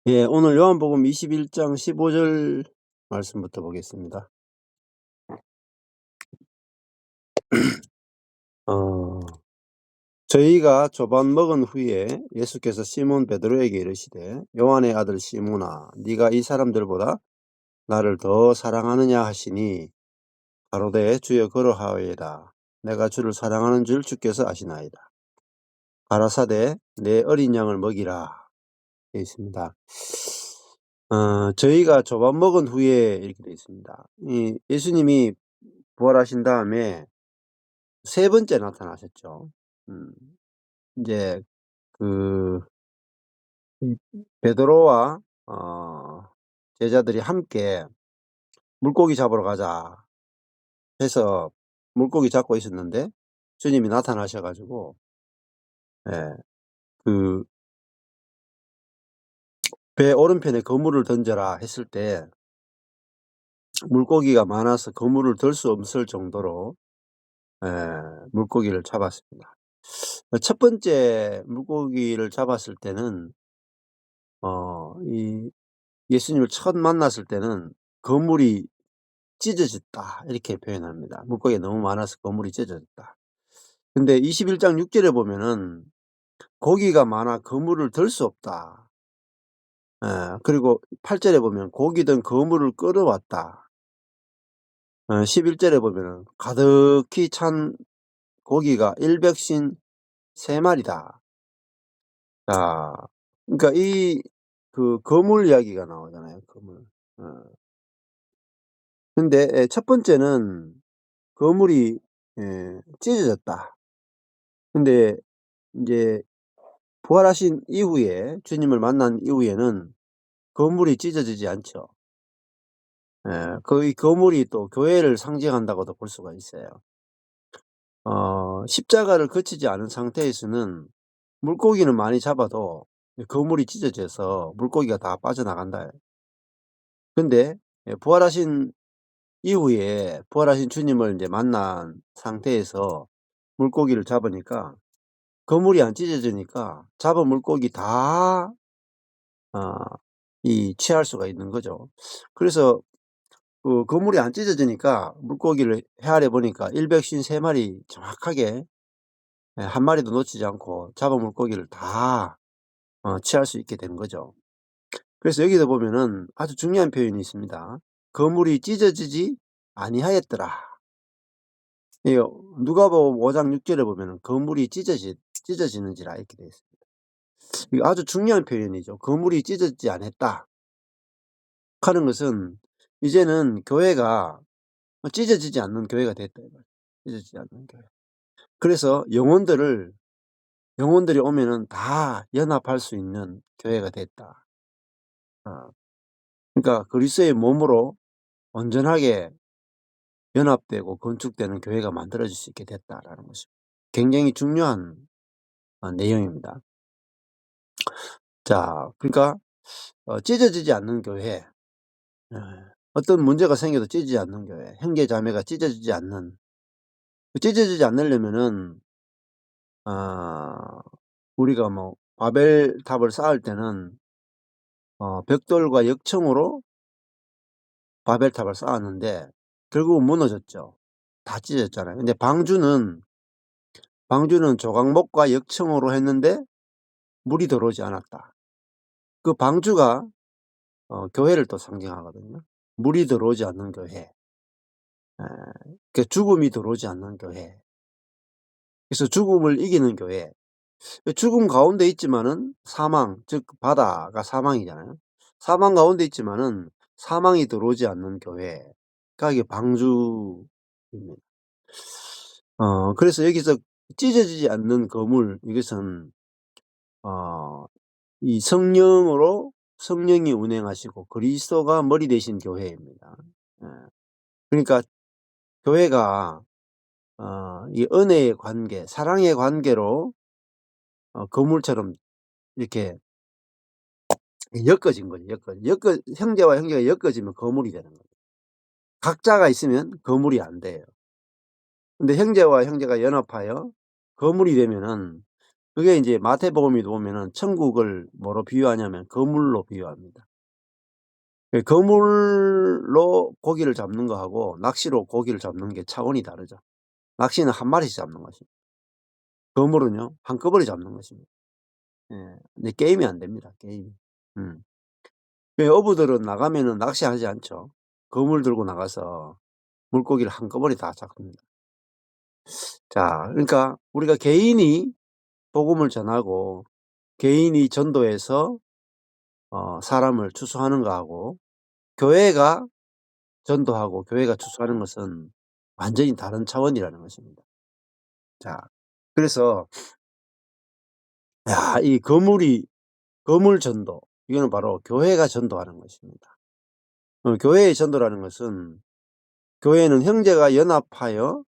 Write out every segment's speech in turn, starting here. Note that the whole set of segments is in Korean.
예, 오늘 요한복음 21장 15절 말씀부터 보겠습니다. 어, 저희가 조반 먹은 후에 예수께서 시몬 베드로에게 이르시되 요한의 아들 시몬아 네가 이 사람들보다 나를 더 사랑하느냐 하시니 가로되 주여 그러하오이다. 내가 주를 사랑하는 줄 주께서 아시나이다. 가라사대 내 어린 양을 먹이라. 되어 있습니다. 저희가 조반 먹은 후에 이렇게 되어 있습니다. 예수님이 부활하신 다음에 세 번째 나타나셨죠. 음 인제 그 이 베드로와 제자들이 함께 "물고기 잡으러 가자." 해서 물고기 잡고 있었는데 주님이 나타나셔 가지고 예 그 "배 오른편에 그물을 던져라." 했을 때 물고기가 많아서 그물을 들 수 없을 정도로 예 물고기를 잡았습니다. 첫 번째 물고기를 잡았을 때는 이 예수님을 처음 만났을 때는 "거물이 찢어졌다." 이렇게 표현합니다. 물고기가 너무 많아서 거물이 찢어졌다. 근데 21장 6 절에 보면은 "고기가 많아 그물을 들 수 없다." 그리고 8 절에 보면 "고기 든 그물을 끌어왔다." 11 절에 보면은 "가득히 찬 고기가 100신 3마리다." 자, 그러니까 이 거물 이야기가 나오잖아요, 거물. 어 근데 첫 번째는 거물이 찢어졌다. 근데 인제 부활하신 이후에 주님을 만난 이후에는 거물이 찢어지지 않죠. 이 거물이 또 교회를 상징한다고도 볼 수가 있어요. 십자가를 거치지 않은 상태에서는 물고기는 많이 잡아도 이 거물이 찢어져서 물고기가 다 빠져나간다. 근데 부활하신 이후에 부활하신 주님을 인제 만난 상태에서 물고기를 잡으니까 그물이 안 찢어지니까 잡은 물고기 다 취할 수가 있는 거죠. 그래서 그물이 안 찢어지니까 물고기를 헤아려 보니까 100신 3마리 정확하게 한 마리도 놓치지 않고 잡은 물고기를 다 취할 수 있게 되는 거죠. 그래서 여기서 보면은 아주 중요한 표현이 있습니다. "그물이 찢어지지 아니하였더라." 이 누가복음 5장 6 절에 보면은 "그물이 찢어지는지라." 이렇게 되어 있습니다. 이거 아주 중요한 표현이죠. "그물이 찢어지지 않았다." 하는 것은 이제는 교회가 찢어지지 않는 교회가 됐다 이 말이에요. 찢어지지 않는 교회. 그래서 영혼들이 오면은 다 연합할 수 있는 교회가 됐다. 어 그러니까 그리스도의 몸으로 온전하게 연합되고 건축되는 교회가 만들어질 수 있게 됐다라는 것입니다. 굉장히 중요한 내용입니다. 자, 그러니까 찢어지지 않는 교회. 예. 어떤 문제가 생겨도 찢어지지 않는 교회. 형제 자매가 찢어지지 않는. 찢어지지 않으려면은 아 우리가 뭐 바벨탑을 쌓을 때는 벽돌과 역청으로 바벨탑을 쌓았는데 결국은 무너졌죠. 다 찢어졌잖아요. 근데 방주는 조각목과 역청으로 했는데 물이 들어오지 않았다. 그 방주가 교회를 또 상징하거든요. 물이 들어오지 않는 교회. 예. 그 죽음이 들어오지 않는 교회. 그래서 죽음을 이기는 교회. 죽음 가운데 있지만은 사망, 즉 바다가 사망이잖아요. 사망 가운데 있지만은 사망이 들어오지 않는 교회가 이게 방주입니다. 그래서 여기서 찢어지지 않는 거물, 이것은 어 이 성령이 운행하시고 그리스도가 머리 되신 교회입니다. 예. 그러니까 교회가 이 은혜의 관계, 사랑의 관계로 거물처럼 이렇게 엮어진 거죠. 형제와 형제가 엮어지면 거물이 되는 거죠. 각자가 있으면 거물이 안 돼요. 근데 형제와 형제가 연합하여 거물이 되면은 그게 인제 마태복음에도 보면은 천국을 뭐로 비유하냐면 그물로 비유합니다. 예, 그물로 고기를 잡는 거하고 낚시로 고기를 잡는 게 차원이 다르죠. 낚시는 한 마리씩 잡는 것이고 그물은요 한꺼번에 잡는 것입니다. 예. 근데 게임이 안 됩니다, 게임이. 음. 그 어부들은 나가면은 낚시하지 않죠. 그물 들고 나가서 물고기를 한꺼번에 다 잡습니다. 자, 그러니까 우리가 개인이 복음을 전하고 개인이 전도해서 사람을 추수하는 거하고 교회가 전도하고 교회가 추수하는 것은 완전히 다른 차원이라는 것입니다. 자, 그래서 야, 이 거물 전도, 이거는 바로 교회가 전도하는 것입니다. 교회의 전도라는 것은 교회는 형제가 연합하여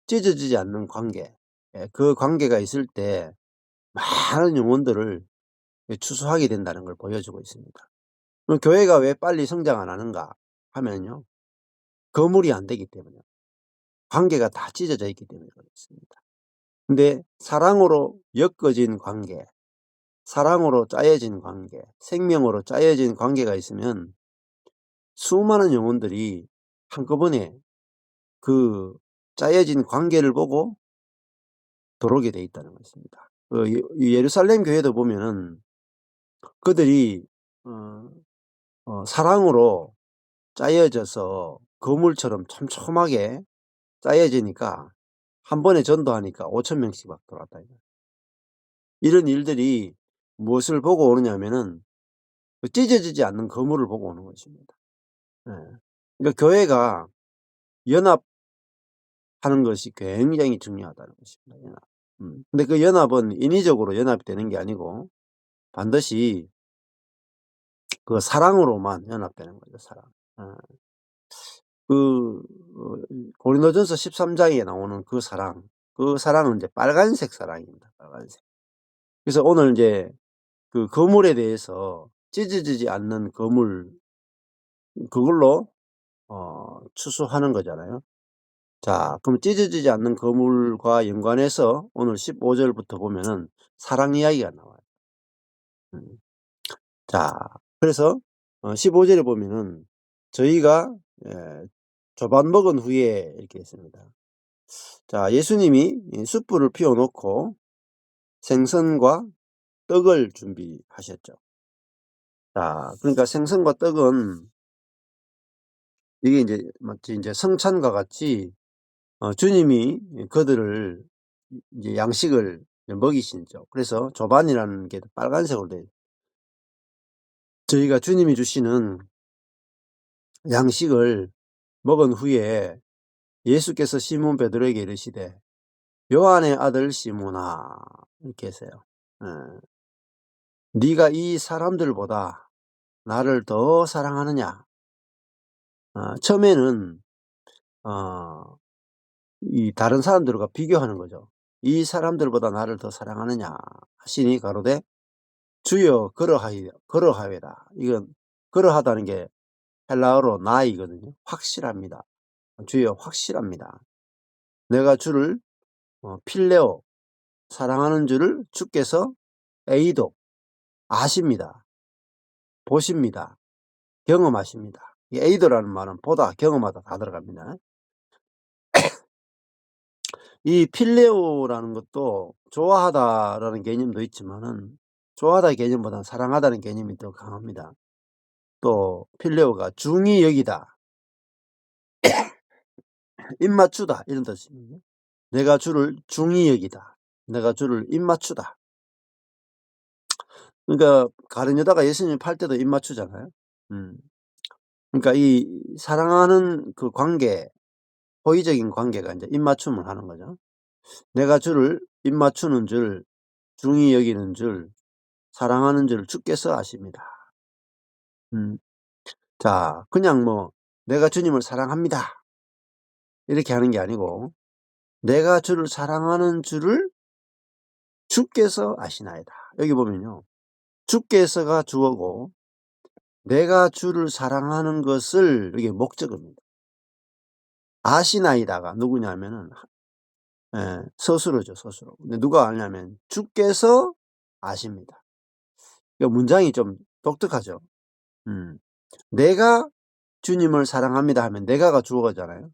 찢어지지 않는 관계, 예, 그 관계가 있을 때 많은 영혼들을 추수하게 된다는 걸 보여주고 있습니다. 그럼 교회가 왜 빨리 성장 안 하는가 하면요, 거물이 안 되기 때문이에요. 관계가 다 찢어져 있기 때문에 그렇습니다. 근데 사랑으로 엮어진 관계, 사랑으로 짜여진 관계, 생명으로 짜여진 관계가 있으면 수많은 영혼들이 한꺼번에 그 짜여진 관계를 보고 들어오게 돼 있다는 것입니다. 이 예루살렘 교회도 보면은 그들이 어 사랑으로 짜여져서 거물처럼 촘촘하게 짜여지니까 한 번에 전도하니까 5천 명씩 막 들어왔다 이거예요. 이런 일들이 무엇을 보고 오느냐면은 그 찢어지지 않는 거물을 보고 오는 것입니다. 예. 그러니까 교회가 연합하는 것이 굉장히 중요하다는 것입니다, 연합. 근데 그 연합은 인위적으로 연합이 되는 게 아니고 반드시 그 사랑으로만 연합되는 거죠, 사랑. 어. 그 고린도전서 13 장에 나오는 그 사랑, 그 사랑은 이제 빨간색 사랑입니다, 빨간색. 그래서 오늘 인제 그 거물에 대해서 찢어지지 않는 거물, 그걸로 추수하는 거잖아요. 자, 그럼 찢어지지 않는 거물과 연관해서 오늘 15 절부터 보면은 사랑 이야기가 나와요. 음. 자, 그래서 15 절에 보면은 저희가 예 조반 먹은 후에 이렇게 했습니다. 자, 예수님이 이 숯불을 피워 놓고 생선과 떡을 준비하셨죠. 자, 그러니까 생선과 떡은 이게 인제 마치 인제 성찬과 같이 주님이 그들을 이제 양식을 먹이시죠. 그래서 조반이라는 게 빨간색으로 돼 저희가 주님이 주시는 양식을 먹은 후에 예수께서 시몬 베드로에게 이르시되 요한의 아들 시몬아 이렇게 했어요. 예. 네가 이 사람들보다 나를 더 사랑하느냐? 처음에는 어 이 다른 사람들과 비교하는 거죠. "이 사람들보다 나를 더 사랑하느냐?" 하시니 가로되 "주여 그러하외다." 이건 그러하다는 게 헬라어로 나이거든요. 확실합니다. "주여 확실합니다. 내가 주를 필레오 사랑하는 줄을 주께서 에이도 아십니다. 보십니다. 경험하십니다." 이 에이도라는 말은 보다, 경험하다 다 들어갑니다. 이 필레오라는 것도 좋아하다라는 개념도 있지만은 좋아하다의 개념보다는 사랑하다는 개념이 더 강합니다. 또 필레오가 중히 여기다, 입맞추다 이런 뜻이거든요. 내가 주를 중히 여기다. 내가 주를 입맞추다. 그러니까 가룟 유다가 예수님 팔 때도 입맞추잖아요. 음. 그러니까 이 사랑하는 그 관계, 호의적인 관계가 인제 입맞춤을 하는 거죠. 내가 주를 입맞추는 줄, 중히 여기는 줄, 사랑하는 줄 주께서 아십니다. 음. 자, 그냥 뭐 '내가 주님을 사랑합니다.' 이렇게 하는 게 아니고 '내가 주를 사랑하는 줄을 주께서 아시나이다.' 여기 보면요, 주께서가 주어고 내가 주를 사랑하는 것을, 이게 목적어입니다. 아시나이다가 누구냐면은 예. 스스로죠, 스스로. 근데 누가 아냐면 주께서 아십니다. 이 문장이 좀 독특하죠. 음. "내가 주님을 사랑합니다." 하면 내가가 주어잖아요.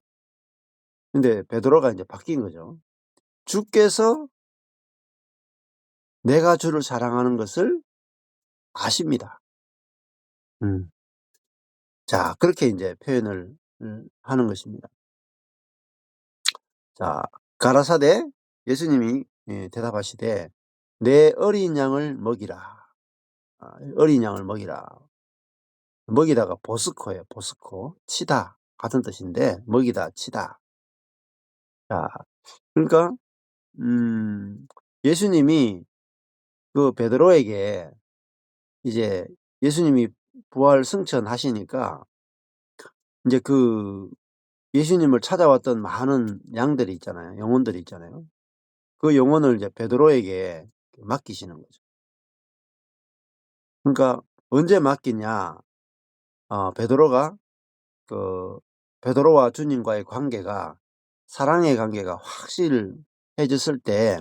근데 베드로가 인제 바뀐 거죠. 주께서 내가 주를 사랑하는 것을 아십니다. 음. 자, 그렇게 인제 표현을 하는 것입니다. 자, 가라사대 예수님이 대답하시되 "내 어린 양을 먹이라." 어린 양을 먹이라. 먹이다가 보스코예요, 보스코. 치다 같은 뜻인데 먹이다, 치다. 자, 그러니까 음 예수님이 그 베드로에게 이제 예수님이 부활 승천하시니까 인제 그 예수님을 찾아왔던 많은 양들이 있잖아요. 영혼들이 있잖아요. 그 영혼을 이제 베드로에게 맡기시는 거죠. 그러니까 언제 맡기냐. 베드로가 그 베드로와 주님과의 관계가 사랑의 관계가 확실해졌을 때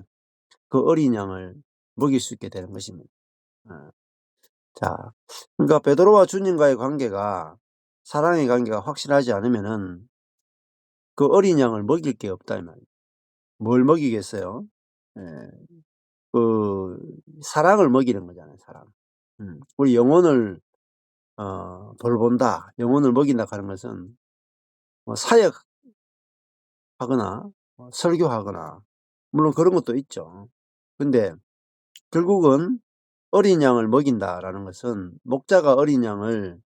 그 어린 양을 먹일 수 있게 되는 것입니다. 어. 자, 그러니까 베드로와 주님과의 관계가 사랑의 관계가 확실하지 않으면은 그 어린 양을 먹일 게 없다 이 말이에요. 뭘 먹이겠어요? 예. 그 사랑을 먹이는 거잖아요, 사랑. 우리 영혼을 돌본다, 영혼을 먹인다 하는 것은 뭐 사역하거나 설교하거나 물론 그런 것도 있죠. 근데 결국은 어린 양을 먹인다라는 것은 목자가 어린 양을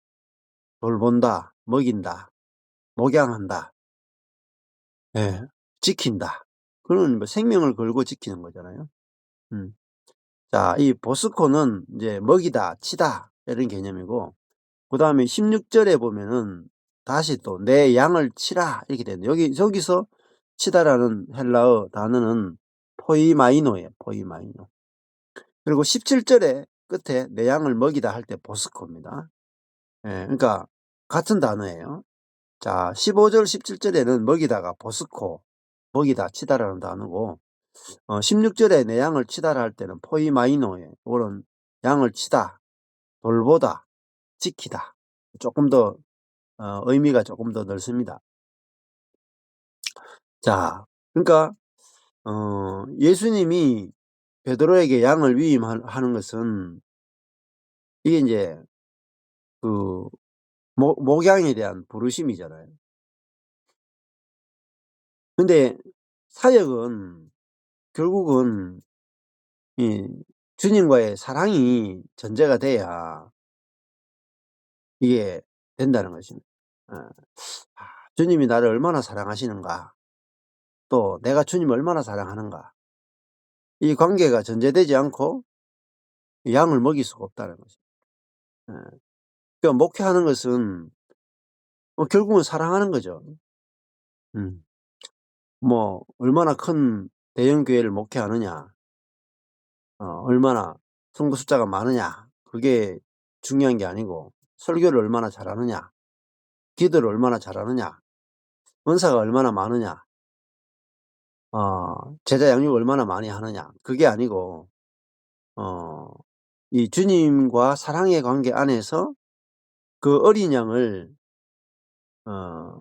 돌본다, 먹인다, 목양한다, 예, 지킨다. 그런 뭐 생명을 걸고 지키는 거잖아요. 음. 자, 이 보스코는 이제 먹이다, 치다 이런 개념이고 그다음에 16 절에 보면은 다시 또 "내 양을 치라." 이렇게 되는데 저기서 치다라는 헬라어 단어는 포이마이노예요, 포이마이노. 그리고 17 절에 끝에 "내 양을 먹이다." 할 때 보스코입니다. 예, 그러니까 같은 단어예요. 자, 15 절, 17 절에는 먹이다가 보스코, 먹이다, 치다라는 단어고 16 절에 "내 양을 치다라." 할 때는 포이마이노예요. 요거는 양을 치다, 돌보다, 지키다. 쪼끔 더 의미가 조금 더 넓습니다. 자, 그러니까 예수님이 베드로에게 양을 하는 것은 이게 인제 그 목양에 대한 부르심이잖아요. 근데 사역은 결국은 이 주님과의 사랑이 전제가 돼야 이게 된다는 것입니다. 어. 주님이 나를 얼마나 사랑하시는가, 또 내가 주님을 얼마나 사랑하는가, 이 관계가 전제되지 않고 양을 먹일 수가 없다는 거죠. 예. 그러니까 목회하는 것은 결국은 사랑하는 거죠. 음. 뭐 얼마나 큰 대형 교회를 목회하느냐, 얼마나 성도 숫자가 많으냐, 그게 중요한 게 아니고 설교를 얼마나 잘하느냐, 기도를 얼마나 잘하느냐, 은사가 얼마나 많으냐, 제자 양육을 얼마나 많이 하느냐, 그게 아니고 어 이 주님과 사랑의 관계 안에서 그 어린 양을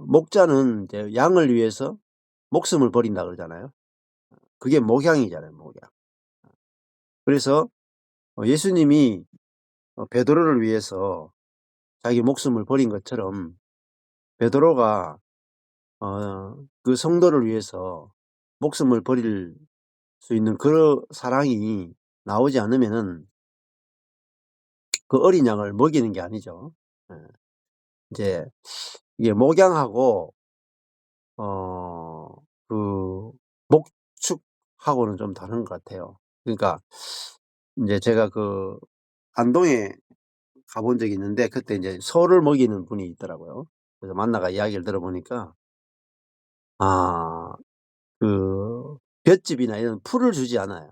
목자는 이제 양을 위해서 목숨을 버린다 그러잖아요. 그게 목양이잖아요, 목양. 그래서 예수님이 베드로를 위해서 자기 목숨을 버린 것처럼 베드로가 그 성도를 위해서 목숨을 버릴 수 있는 그 사랑이 나오지 않으면은 그 어린 양을 먹이는 게 아니죠. 예. 이제 이게 목양하고 어 그 목축하고는 좀 다른 것 같아요. 그러니까 인제 제가 그 안동에 가본 적이 있는데 그때 인제 소를 먹이는 분이 있더라고요. 그래서 만나가 이야기를 들어보니까 아 그 볏짚이나 이런 풀을 주지 않아요.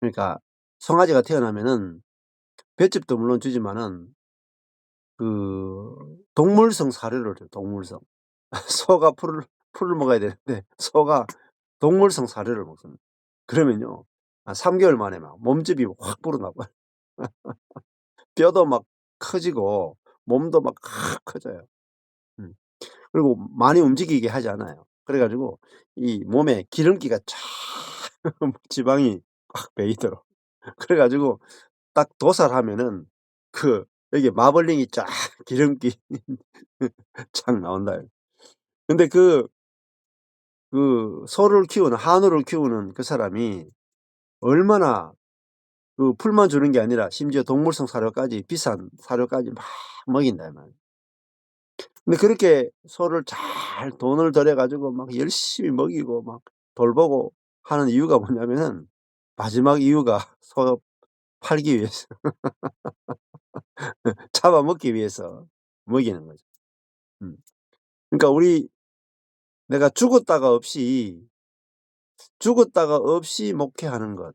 그러니까 송아지가 태어나면은 볏짚도 물론 주지만은 그 동물성 사료를 줘요, 동물성. 소가 풀을 먹어야 되는데 소가 동물성 사료를 먹습니다. 그러면요, 한 3 개월 만에 막 몸집이 확 불어나고 뼈도 막 커지고 몸도 막 확 커져요. 음. 그리고 많이 움직이게 하지 않아요. 그래 가지고 이 몸에 기름기가 쫙 지방이 확 배이도록. 그래 가지고 딱 도살하면은 그 여기에 마블링이 쫙 기름기 쫙 나온다. 근데 그 소를 키우는 한우를 키우는 그 사람이 얼마나 그 풀만 주는 게 아니라 심지어 동물성 사료까지 비싼 사료까지 막 먹인다 이 말이에요. 근데 그렇게 소를 잘 돈을 들여 가지고 막 열심히 먹이고 막 돌보고 하는 이유가 뭐냐면은 마지막 이유가 소 팔기 위해서 잡아먹기 위해서 먹이는 거죠. 음. 그러니까 내가 죽었다가 없이 목회하는 것,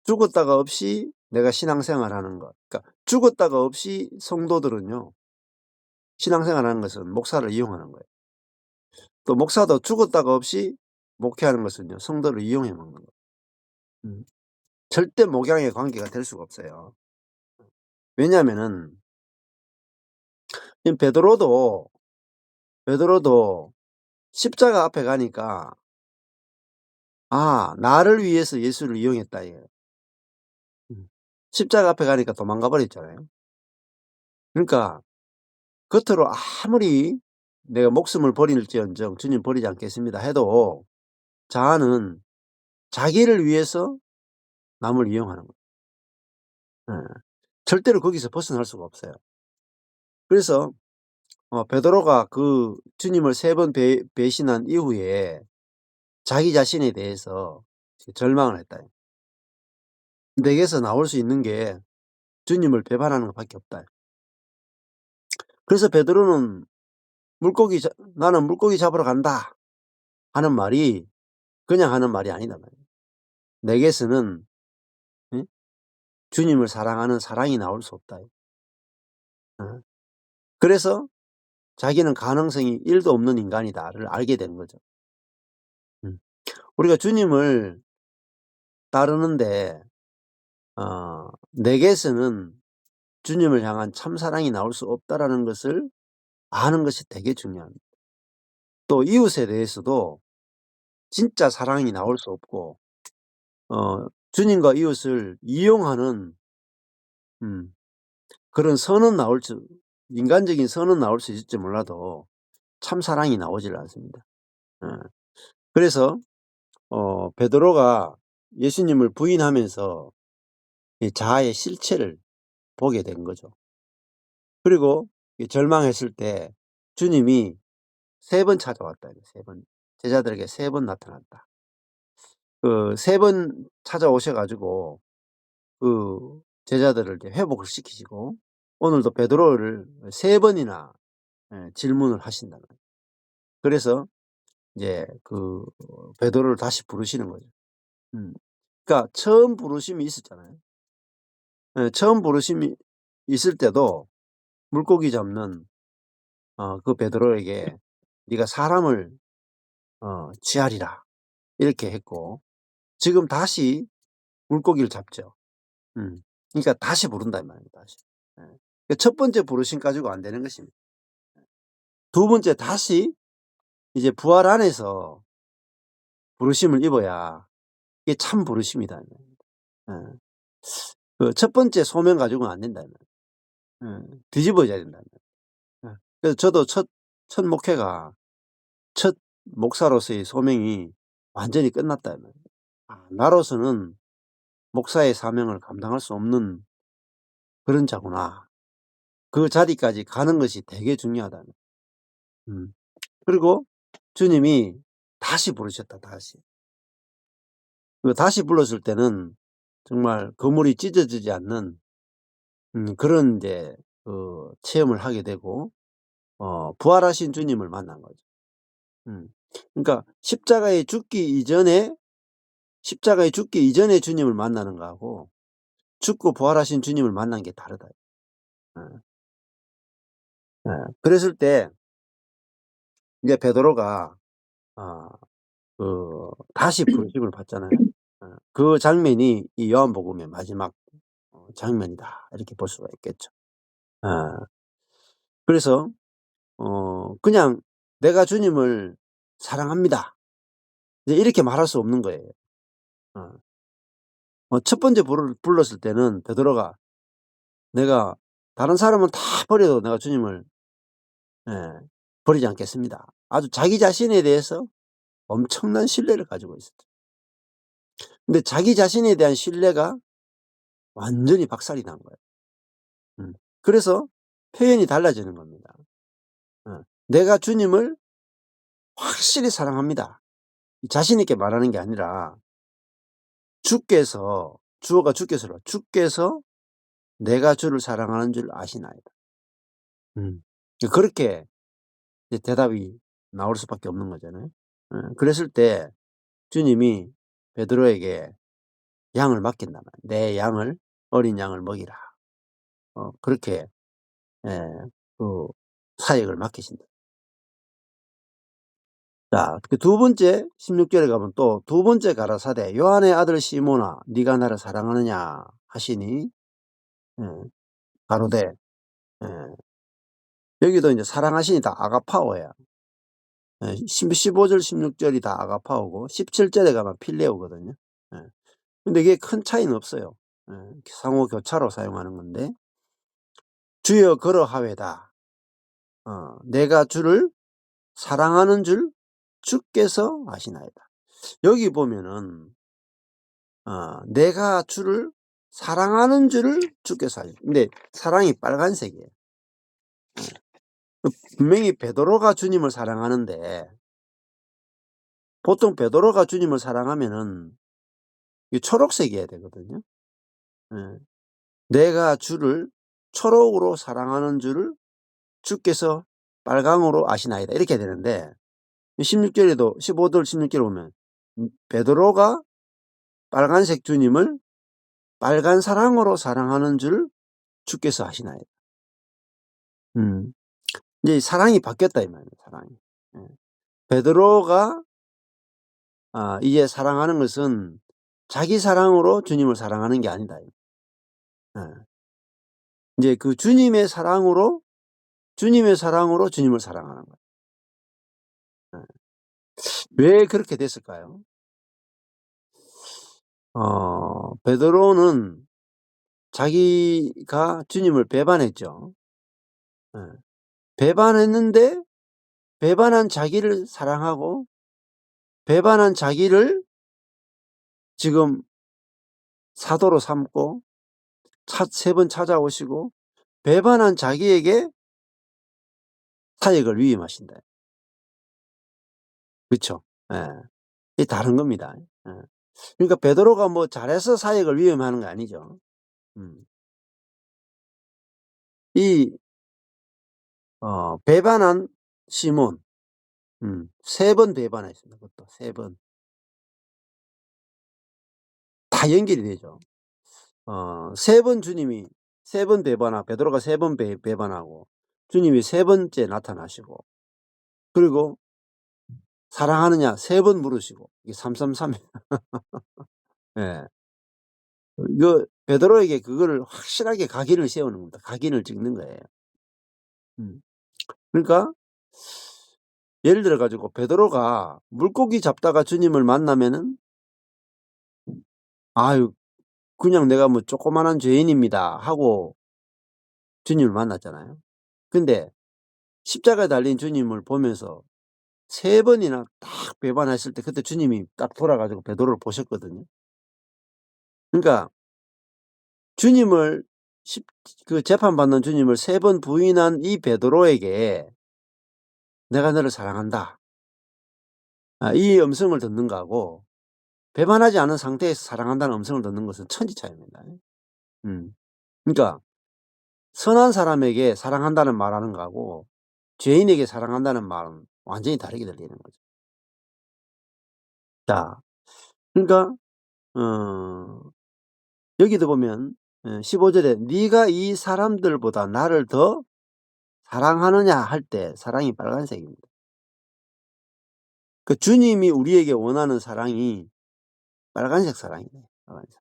죽었다가 없이 내가 신앙생활하는 것, 그러니까 죽었다가 없이 성도들은요, 신앙생활하는 것은 목사를 이용하는 거예요. 또 목사도 죽었다가 없이 목회하는 것은요, 성도를 이용해 먹는 거예요. 음. 절대 목양의 관계가 될 수가 없어요. 왜냐하면은 이 베드로도 십자가 앞에 가니까 '아 나를 위해서 예수를 이용했다.' 이거예요. 음. 십자가 앞에 가니까 도망가 버렸잖아요. 그러니까 겉으로 아무리 '내가 목숨을 버릴지언정 주님 버리지 않겠습니다.' 해도 자아는 자기를 위해서 남을 이용하는 거예요. 예. 절대로 거기서 벗어날 수가 없어요. 그래서 베드로가 그 주님을 3번 배신한 이후에 자기 자신에 대해서 절망을 했다. "내게서 나올 수 있는 게 주님을 배반하는 것밖에 없다." 그래서 베드로는 물고기 잡 "나는 물고기 잡으러 간다." 하는 말이 그냥 하는 말이 아니다 말이에요. 내게서는 예? 주님을 사랑하는 사랑이 나올 수 없다. 어. 그래서 자기는 가능성이 1도 없는 인간이다를 알게 된 거죠. 음. 우리가 주님을 따르는데 내게서는 주님을 향한 참사랑이 나올 수 없다라는 것을 아는 것이 되게 중요합니다. 또 이웃에 대해서도 진짜 사랑이 나올 수 없고 주님과 이웃을 이용하는 음 그런 선은 나올 수 인간적인 선은 나올 수 있을지 몰라도 참사랑이 나오지를 않습니다. 예. 그래서 베드로가 예수님을 부인하면서 이 자아의 실체를 보게 된 거죠. 그리고 이 절망했을 때 주님이 3번 찾아왔다. 3 번. 제자들에게 3번 나타났다. 그 3번 찾아오셔 가지고 그 제자들을 이제 회복을 시키시고 오늘도 베드로를 3 번이나 질문을 하신다는 거예요. 그래서 이제 베드로를 다시 부르시는 거죠. 음. 그러니까 처음 부르심이 있었잖아요. 예 처음 부르심이 있을 때도 물고기 잡는 그 베드로에게 "네가 사람을 취하리라." 이렇게 했고 지금 다시 물고기를 잡죠. 음. 그러니까 다시 부른다 이 말이에요 다시. 예. 그 첫 번째 부르심 가지고 안 되는 것입니다. 두 번째 다시 이제 부활 안에서 부르심을 입어야 이게 참 부르심이다 이 말입니다. 예. 그 첫 번째 소명 가지고는 안 된다 이 말이에요. 예. 뒤집어져야 된다 이 말이에요. 예. 그래서 저도 첫 목회가 첫 목사로서의 소명이 완전히 끝났다 이 말이에요. '아 나로서는 목사의 사명을 감당할 수 없는 그런 자구나.' 그 자리까지 가는 것이 되게 중요하다. 음. 그리고 주님이 다시 부르셨다 다시. 다시 불렀을 때는 정말 그물이 찢어지지 않는 그런 인제 체험을 하게 되고 부활하신 주님을 만난 거죠. 음. 그러니까 십자가에 죽기 이전에 주님을 만나는 거하고 죽고 부활하신 주님을 만난 게 다르다. 예. 예. 그랬을 때 이제 베드로가 어 다시 부르심을 받잖아요. 그 장면이 이 요한복음의 마지막 장면이다 이렇게 볼 수가 있겠죠. 어 그래서 그냥 "내가 주님을 사랑합니다." 이제 이렇게 말할 수 없는 거예요. 어. 첫 번째 불렀을 때는 베드로가 "내가 다른 사람은 다 버려도 내가 주님을 예 버리지 않겠습니다." 아주 자기 자신에 대해서 엄청난 신뢰를 가지고 있었죠. 근데 자기 자신에 대한 신뢰가 완전히 박살이 난 거예요. 음. 그래서 표현이 달라지는 겁니다. "내가 주님을 확실히 사랑합니다." 자신 있게 말하는 게 아니라 주께서 주어가 주께서라. "주께서 내가 주를 사랑하는 줄 아시나이다." 음. 그렇게 이제 대답이 나올 수밖에 없는 거잖아요. 그랬을 때 주님이 베드로에게 양을 맡긴단 말이에요. "내 양을 어린 양을 먹이라." 그렇게 예 그 사역을 맡기신다. 자 그 두 번째 16 절에 가면 또 두 번째 가라사대 "요한의 아들 시몬아 네가 나를 사랑하느냐 하시니" 예 가로되 예 여기도 인제 사랑하시니 다 아가파오예요. 예 15절 16 절이 다 아가파오고 17 절에 가면 필레오거든요. 예. 근데 이게 큰 차이는 없어요. 예. 상호 교차로 사용하는 건데 "주여 그러하외다. 내가 주를 사랑하는 줄 주께서 아시나이다." 여기 보면은 내가 주를 사랑하는 줄을 주께서 아시 근데 사랑이 빨간색이에요. 분명히 베드로가 주님을 사랑하는데 보통 베드로가 주님을 사랑하면은 이게 초록색이어야 되거든요. 예. 내가 주를 초록으로 사랑하는 줄을 주께서 빨강으로 아시나이다 이렇게 되는데 16 절에도 15절 16 절에 보면 베드로가 빨간색 주님을 빨간 사랑으로 사랑하는 줄 주께서 아시나이다. 음. 이제 사랑이 바뀌었다 이 말이에요 사랑이. 예. 베드로가 이제 사랑하는 것은 자기 사랑으로 주님을 사랑하는 게 아니다. 예. 인제 그 주님의 사랑으로 주님을 사랑하는 거예요. 예. 왜 그렇게 됐을까요? 베드로는 자기가 주님을 배반했죠. 예. 배반했는데 배반한 자기를 사랑하고 배반한 자기를 지금 사도로 삼고 세 번 찾아오시고 배반한 자기에게 사역을 위임하신다. 그쵸. 예. 이게 다른 겁니다. 예. 그러니까 베드로가 뭐 잘해서 사역을 위임하는 거 아니죠. 음. 이 배반한 시몬 3번 배반했습니다 그것도 3 번. 다 연결이 되죠. 3번 주님이 3번 배반하 베드로가 3번 배반하고 주님이 세 번째 나타나시고 그리고 "사랑하느냐?" 3번 물으시고 이게 333 예. 이거 베드로에게 그거를 확실하게 각인을 세우는 겁니다. 각인을 찍는 거예요. 음. 그러니까 예를 들어 가지고 베드로가 물고기 잡다가 주님을 만나면은 "아유 그냥 내가 뭐 조그마한 죄인입니다." 하고 주님을 만났잖아요. 근데 십자가에 달린 주님을 보면서 3 번이나 딱 배반했을 때 그때 주님이 딱 돌아 가지고 베드로를 보셨거든요. 그러니까 주님을 십 그 재판받는 주님을 3번 부인한 이 베드로에게 "내가 너를 사랑한다." 이 음성을 듣는 거하고 배반하지 않은 상태에서 사랑한다는 음성을 듣는 것은 천지 차이입니다. 음. 그러니까 선한 사람에게 사랑한다는 말하는 거하고 죄인에게 사랑한다는 말은 완전히 다르게 들리는 거죠. 자 그러니까 어 여기도 보면 15 절에 "네가 이 사람들보다 나를 더 사랑하느냐?" 할 때 사랑이 빨간색입니다. 그 주님이 우리에게 원하는 사랑이 빨간색 사랑이네. 빨간색.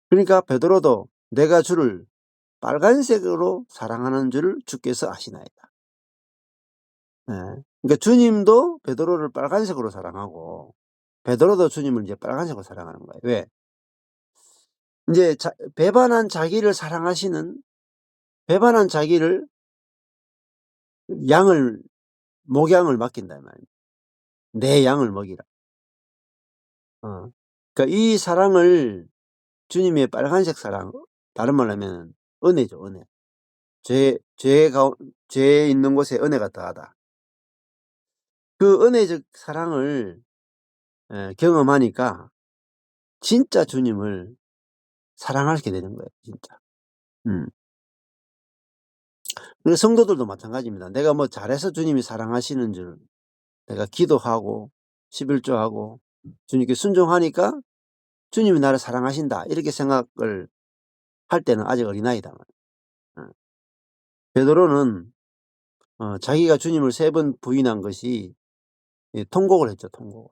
그러니까 베드로도 내가 주를 빨간색으로 사랑하는 줄을 주께서 아시나이다. 예. 그러니까 주님도 베드로를 빨간색으로 사랑하고 베드로도 주님을 이제 빨간색으로 사랑하는 거예요. 왜? 인제 배반한 자기를 사랑하시는, 배반한 자기를 양을 목양을 맡긴다 이 말이에요. 내 양을 먹이라. 어. 그러니까 이 사랑을, 주님의 빨간색 사랑, 다른 말로 하면 은혜죠, 은혜. 죄 있는 곳에 은혜가 더하다. 그 은혜적 사랑을 경험하니까 진짜 주님을 사랑하게 되는 거예요, 진짜. 음. 그 성도들도 마찬가지입니다. 내가 뭐 잘해서 주님이 사랑하시는 줄, 내가 기도하고 11조하고 주님께 순종하니까 '주님이 나를 사랑하신다.' 이렇게 생각을 할 때는 아직 어린아이다 말이에요. 베드로는 자기가 주님을 3번 부인한 것이 통곡을 했죠, 통곡을.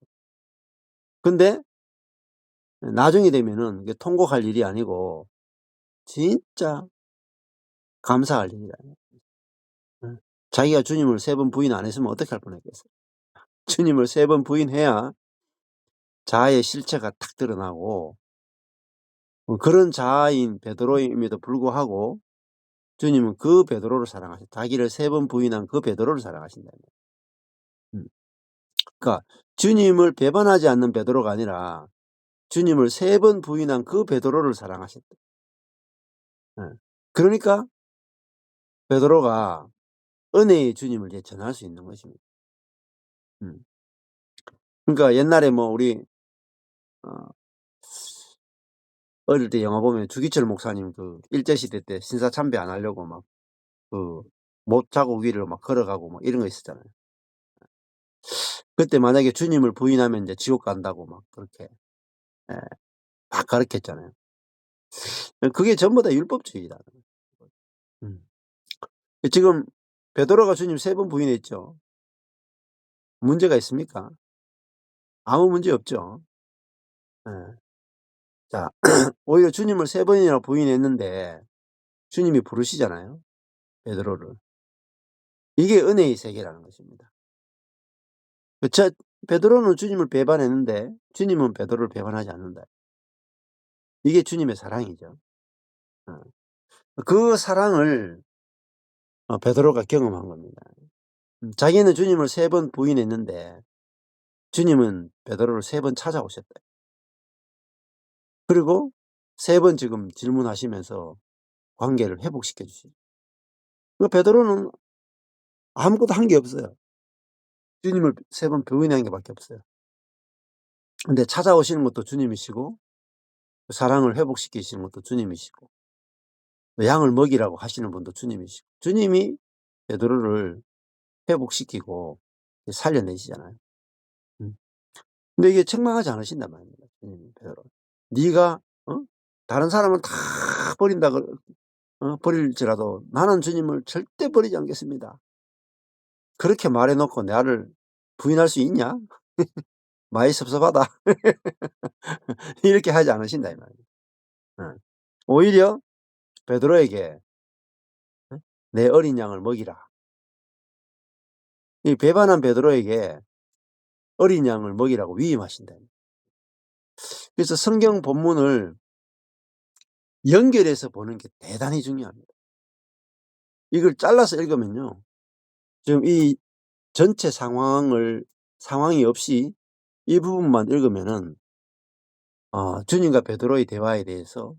근데 나중이 되면은 이게 통곡할 일이 아니고 진짜 감사할 일이다. 예. 자기가 주님을 3번 부인 안 했으면 어떻게 할 뻔했겠어요. 주님을 3번 부인해야 자아의 실체가 탁 드러나고, 그런 자아인 베드로임에도 불구하고 주님은 그 베드로를 사랑하셨, 자기를 3번 부인한 그 베드로를 사랑하신다는 거예요. 음. 그러니까 주님을 배반하지 않는 베드로가 아니라 주님을 3번 부인한 그 베드로를 사랑하셨다. 예. 그러니까 베드로가 은혜의 주님을 이제 전할 수 있는 것입니다. 음. 그러니까 옛날에 뭐 우리 어 어릴 때 영화 보면 주기철 목사님 그 일제 시대 때 신사참배 안 하려고 막 그 못자국 위를 막 걸어가고 뭐 이런 거 있었잖아요. 그때 만약에 주님을 부인하면 인제 지옥 간다고 막 그렇게 예 막 가르쳤잖아요. 그게 전부 다 율법주의다. 음. 지금 베드로가 주님 3번 부인했죠. 문제가 있습니까? 아무 문제 없죠. 예. 자, 오히려 주님을 3 번이나 부인했는데 주님이 부르시잖아요, 베드로를. 이게 은혜의 세계라는 것입니다. 그 베드로는 주님을 배반했는데 주님은 베드로를 배반하지 않는다. 이게 주님의 사랑이죠. 어. 그 사랑을 베드로가 경험한 겁니다. 자기는 주님을 3번 부인했는데 주님은 베드로를 3번 찾아오셨다. 그리고 3번 지금 질문하시면서 관계를 회복시켜 주시죠. 그 베드로는 아무것도 한 게 없어요. 주님을 3번 부인한 게 밖에 없어요. 근데 찾아오시는 것도 주님이시고 그 사랑을 회복시키시는 것도 주님이시고 또 양을 먹이라고 하시는 분도 주님이시고, 주님이 베드로를 회복시키고 살려내시잖아요. 음. 근데 이게 책망하지 않으신단 말입니다, 주님이 베드로를. "네가 다른 사람은 다 버린다 버릴지라도 나는 주님을 절대 버리지 않겠습니다." 그렇게 말해 놓고 나를 부인할 수 있냐? 많이 섭섭하다. 이렇게 하지 않으신다 이 말이에요. 예. 오히려 베드로에게 "내 어린 양을 먹이라." 이 배반한 베드로에게 어린 양을 먹이라고 위임하신다. 그래서 성경 본문을 연결해서 보는 게 대단히 중요합니다. 이걸 잘라서 읽으면요, 지금 이 전체 상황이 없이 이 부분만 읽으면은 주님과 베드로의 대화에 대해서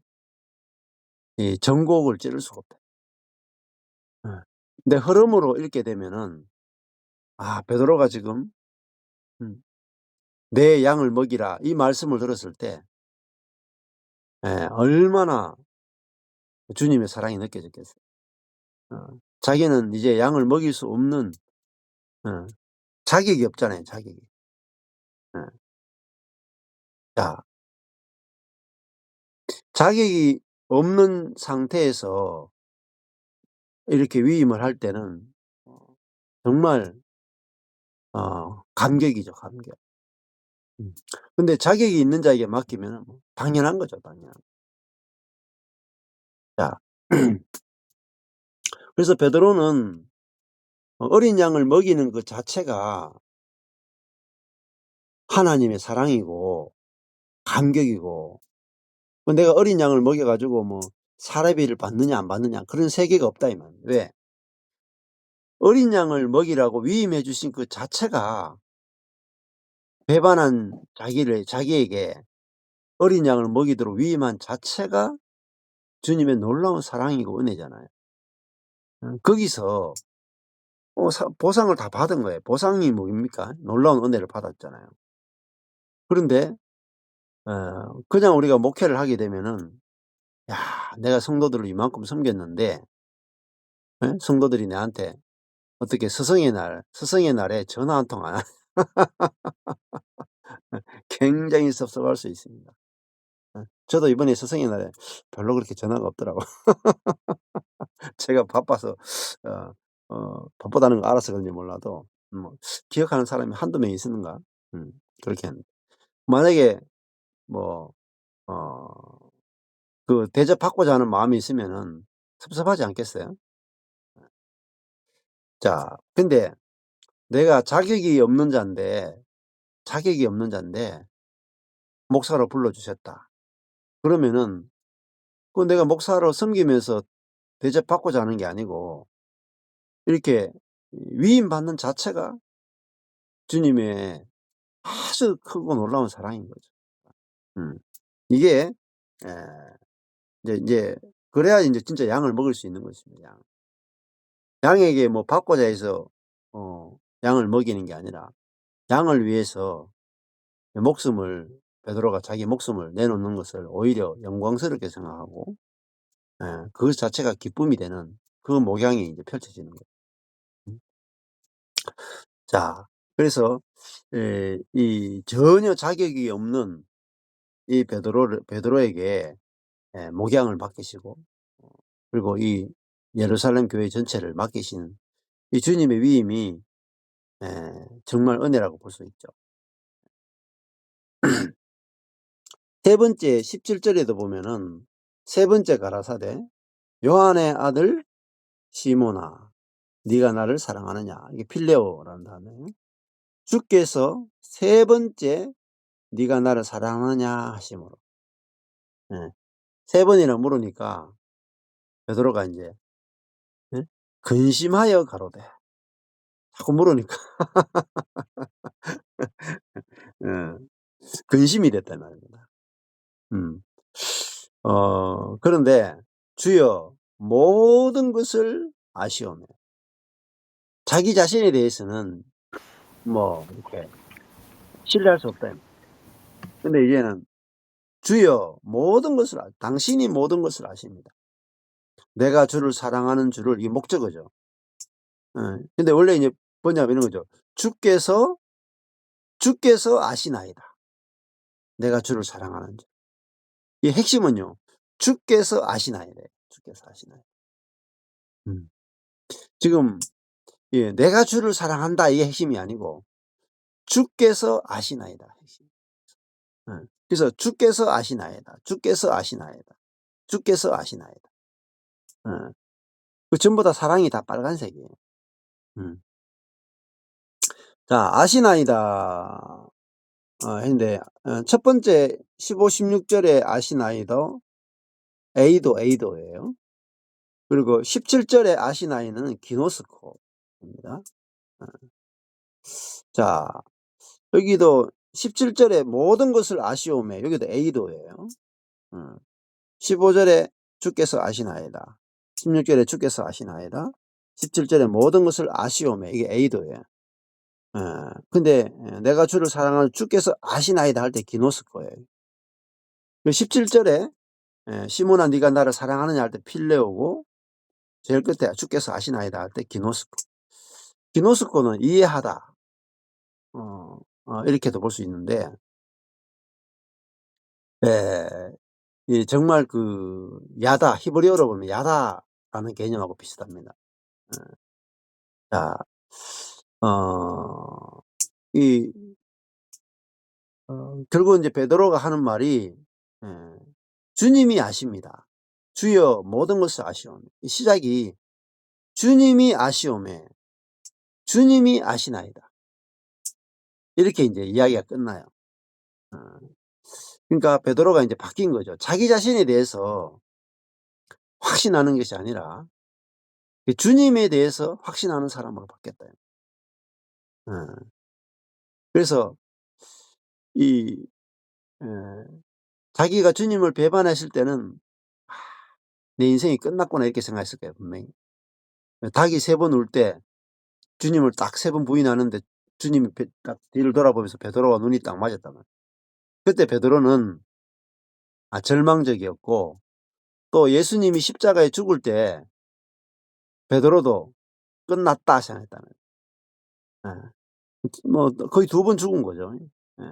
이 전곡을 찌를 수가 없다. 예. 근데 흐름으로 읽게 되면은 베드로가 지금 음 "내 양을 먹이라." 이 말씀을 들었을 때 얼마나 주님의 사랑이 느껴졌겠어요. 자기는 이제 양을 먹일 수 없는 어 자격이 없잖아요, 자격이. 예. 자, 자격이 없는 상태에서 이렇게 위임을 할 때는 정말 감격이죠, 감격. 음. 근데 자격이 있는 자에게 맡기면은 뭐 당연한 거죠, 당연한. 자 그래서 베드로는 어린 양을 먹이는 그 자체가 하나님의 사랑이고 감격이고, 내가 어린 양을 먹여 가지고 뭐 사례비를 받느냐 안 받느냐 그런 세계가 없다 이 말이에요. 왜? 어린 양을 먹이라고 위임해 주신 그 자체가, 배반한 자기에게 어린 양을 먹이도록 위임한 자체가 주님의 놀라운 사랑이고 은혜잖아요. 거기서 보상을 다 받은 거예요. 보상이 뭡니까? 놀라운 은혜를 받았잖아요. 그런데 그냥 우리가 목회를 하게 되면은 '야, 내가 성도들을 이만큼 섬겼는데 성도들이 나한테 어떻게 스승의 날에 전화 한 통 안 하냐.' 굉장히 섭섭할 수 있습니다. 저도 이번에 스승의 날에 별로 그렇게 전화가 없더라고요. 제가 바빠서 어 바쁘다는 거 알아서 그런지 몰라도 뭐 기억하는 사람이 한두 명 있었는가? 그렇게 합니다. 만약에 뭐 어 대접받고자 하는 마음이 있으면은 섭섭하지 않겠어요? 자, 근데 내가 자격이 없는 자인데 목사로 불러 주셨다. 그러면은 내가 목사로 섬기면서 대접받고자 하는 게 아니고 이렇게 위임받는 자체가 주님의 아주 크고 놀라운 사랑인 거죠. 음. 이게 에 이제 그래야 인제 진짜 양을 먹일 수 있는 것입니다, 양. 양에게 뭐 받고자 해서 양을 먹이는 게 아니라 양을 위해서 목숨을 베드로가 자기 목숨을 내놓는 것을 오히려 영광스럽게 생각하고 그것 자체가 기쁨이 되는 그 목양이 이제 펼쳐지는 거예요. 음. 자, 그래서 이 전혀 자격이 없는 이 베드로에게 목양을 맡기시고 그리고 이 예루살렘 교회 전체를 맡기신 이 주님의 위임이 정말 은혜라고 볼 수 있죠. 세 번째 17 절에도 보면은 세 번째 가라사대 "요한의 아들 시몬아, 네가 나를 사랑하느냐." 이게 필레오라는 단어예요. 주께서 세 번째 "네가 나를 사랑하느냐." 하심으로, 예, 세 번이나 물으니까 베드로가 인제 예 근심하여 가로되, 자꾸 물으니까 예 근심이 됐단 말입니다. 음. 그런데 "주여 모든 것을 아시오매." 자기 자신에 대해서는 뭐 이렇게 신뢰할 수 없다. 근데 이제는 "주여 모든 것을 당신이 모든 것을 아십니다." 내가 주를 사랑하는 줄을, 이게 목적어죠. 예. 근데 원래 이제 번역하면 이런 거죠. "주께서 아시나이다. 내가 주를 사랑하는 줄." 이 핵심은요. "주께서 아시나이다." 주께서 아시나이다. 음. 지금 "내가 주를 사랑한다." 이게 핵심이 아니고 "주께서 아시나이다." 핵심. 예. 그래서 "주께서 아시나이다. 주께서 아시나이다. 주께서 아시나이다." 예. 전부 다 사랑이 다 빨간색이에요. 음. 자, 아시나이다 했는데 첫 번째 15, 16 절에 아시나이도 에이도예요. 그리고 17 절에 아시나이는 기노스코입니다. 어. 자, 여기도 17 절에 모든 것을 아시오매, 여기도 에이도예요. 15 절에 주께서 아시나이다. 16 절에 주께서 아시나이다. 17 절에 모든 것을 아시오매, 이게 에이도예요. 근데 내가 주를 사랑하는 주께서 아시나이다 할 때 기노스코예요. 17 절에 시몬아 네가 나를 사랑하느냐 할 때 필레오고, 제일 끝에 주께서 아시나이다 할 때 기노스코. 기노스코는 이해하다 이렇게도 볼 수 있는데, 예, 이 정말 야다, 히브리어로 보면 야다라는 개념하고 비슷합니다. 자, 어 이 결국은 이제 베드로가 하는 말이 예 주님이 아십니다. "주여 모든 것을 아시오매." 이 시작이 "주님이 아시오매. 주님이 아시나이다." 이렇게 인제 이야기가 끝나요. 어 그러니까 베드로가 인제 바뀐 거죠. 자기 자신에 대해서 확신하는 것이 아니라 그 주님에 대해서 확신하는 사람으로 바뀌었다. 어 그래서 이 예 자기가 주님을 배반했을 때는 '아 내 인생이 끝났구나.' 이렇게 생각했을 거예요 분명히. 닭이 3번 울 때 주님을 딱 3번 부인하는데 주님이 딱 뒤를 돌아보면서 베드로와 눈이 딱 맞았단 말이에요. 그때 베드로는 절망적이었고 또 예수님이 십자가에 죽을 때 베드로도 '끝났다.' 생각했다는 거예요. 예. 뭐 거의 2번 죽은 거죠. 예.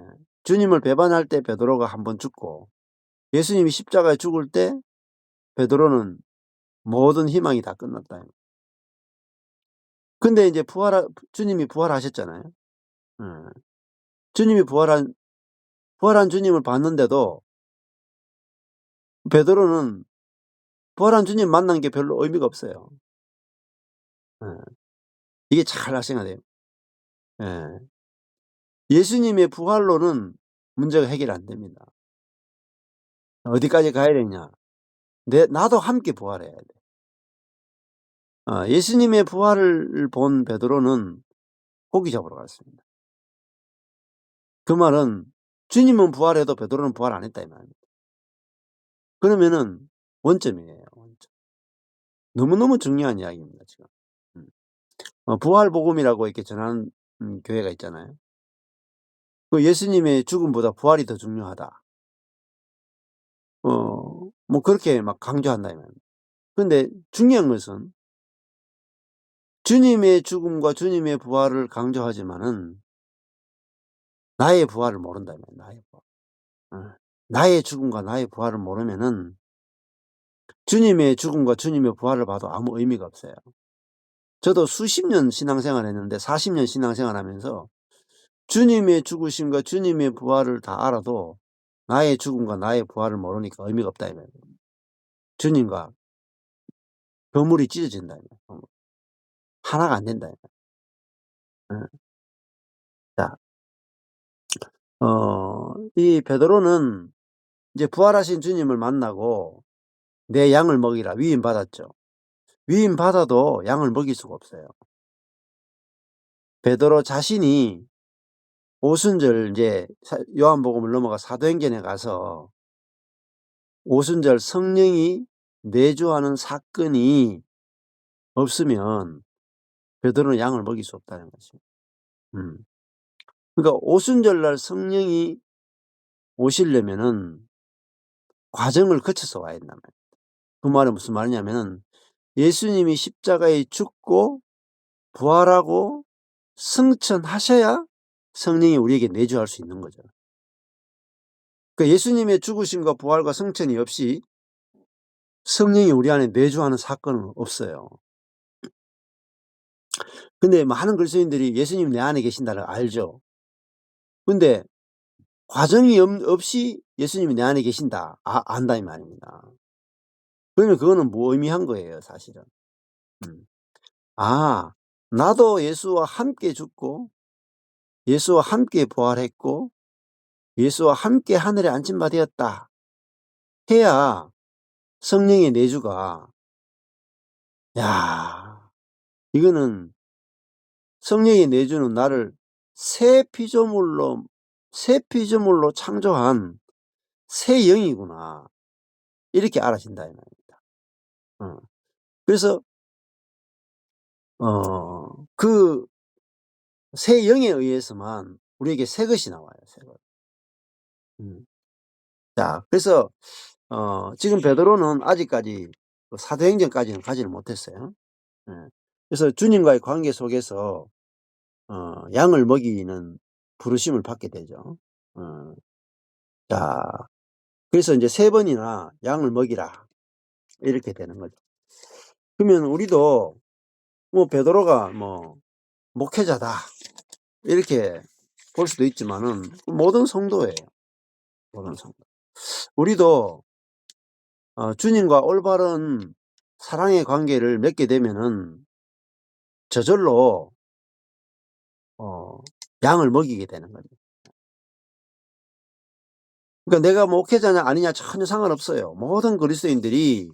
주님을 배반할 때 베드로가 1번 죽고 예수님이 십자가에 죽을 때 베드로는 모든 희망이 다 끝났다. 근데 인제 주님이 부활하셨잖아요. 예. 주님이 부활한 주님을 봤는데도 베드로는 부활한 주님 만난 게 별로 의미가 없어요. 예. 이게 잘 아셔야 돼요. 예. 예수님의 부활로는 문제가 해결 안 됩니다. 어디까지 가야 되냐. 나도 함께 부활해야 돼. 예수님의 부활을 본 베드로는 고기 잡으러 갔습니다. 그 말은 주님은 부활해도 베드로는 부활 안 했다 이 말입니다. 그러면은 원점이에요, 원점. 너무너무 중요한 이야기입니다 지금. 음. 부활 복음이라고 이렇게 전하는 교회가 있잖아요. 그 "예수님의 죽음보다 부활이 더 중요하다." 뭐 그렇게 막 강조한다 이 말입니다. 근데 중요한 것은 주님의 죽음과 주님의 부활을 강조하지만은 나의 부활을 모른다 이 말이에요, 나의 부활. 나의 죽음과 나의 부활을 모르면은 주님의 죽음과 주님의 부활을 봐도 아무 의미가 없어요. 저도 수십 년 신앙생활을 했는데 40년 신앙생활하면서 주님의 죽으심과 주님의 부활을 다 알아도 나의 죽음과 나의 부활을 모르니까 의미가 없다 이 말이에요. 주님과 거물이 찢어진다 이 말이에요. 하나가 안 된다 이 말이에요. 예. 자 이 베드로는 이제 부활하신 주님을 만나고 "내 양을 먹이라." 위임받았죠. 위임받아도 양을 먹일 수가 없어요. 베드로 자신이 오순절 이제 요한복음을 넘어가 사도행전에 가서 오순절 성령이 내주하는 사건이 없으면 베드로는 양을 먹일 수 없다는 것입니다. 음. 그러니까 오순절 날 성령이 오시려면은 과정을 거쳐서 와야 된단 말이에요. 그 말은 무슨 말이냐면은 예수님이 십자가에 죽고 부활하고 승천하셔야 성령이 우리에게 내주할 수 있는 거죠. 그러니까 예수님의 죽으심과 부활과 승천이 없이 성령이 우리 안에 내주하는 사건은 없어요. 근데 많은 그리스도인들이 예수님이 내 안에 계신다를 알죠. 근데 과정이 없이 예수님이 내 안에 계신다. 안다 이 말입니다. 그러면 그거는 무의미한 거예요 사실은. 음. '아 나도 예수와 함께 죽고 예수와 함께 부활했고 예수와 함께 하늘에 안진 바 되었다.' 해야 성령의 내주가 '야 이거는 성령의 내주는 나를 새 피조물로 창조한 새 영이구나.' 이렇게 알아진다 이 말입니다. 어. 그래서 그 새 영에 의해서만 우리에게 새 것이 나와요, 새 것. 음. 자 그래서 지금 베드로는 아직까지 그 사도행전까지는 가지를 못했어요. 예. 그래서 주님과의 관계 속에서 양을 먹이는 부르심을 받게 되죠. 어 자 그래서 인제 3 번이나 "양을 먹이라." 이렇게 되는 거죠. 그러면 우리도 뭐 베드로가 뭐 "목회자다." 이렇게 볼 수도 있지만은 모든 성도예요. 모든 성도. 우리도 주님과 올바른 사랑의 관계를 맺게 되면은 저절로 양을 먹이게 되는 겁니다. 그러니까 내가 목회자냐 아니냐 전혀 상관없어요. 모든 그리스도인들이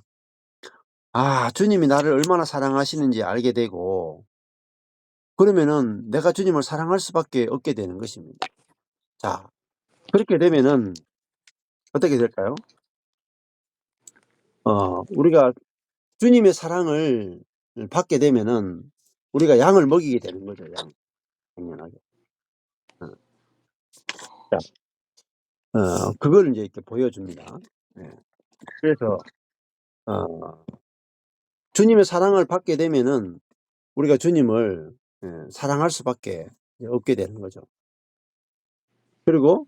주님이 나를 얼마나 사랑하시는지 알게 되고, 그러면은 내가 주님을 사랑할 수밖에 없게 되는 것입니다. 자, 그렇게 되면은 어떻게 될까요? 우리가 주님의 사랑을 받게 되면은 우리가 양을 먹이게 되는 거죠. 양. 당연하게. 어. 자, 그걸 이제 이렇게 보여줍니다. 예. 그래서 주님의 사랑을 받게 되면은 우리가 주님을 사랑할 수밖에 없게 되는 거죠. 그리고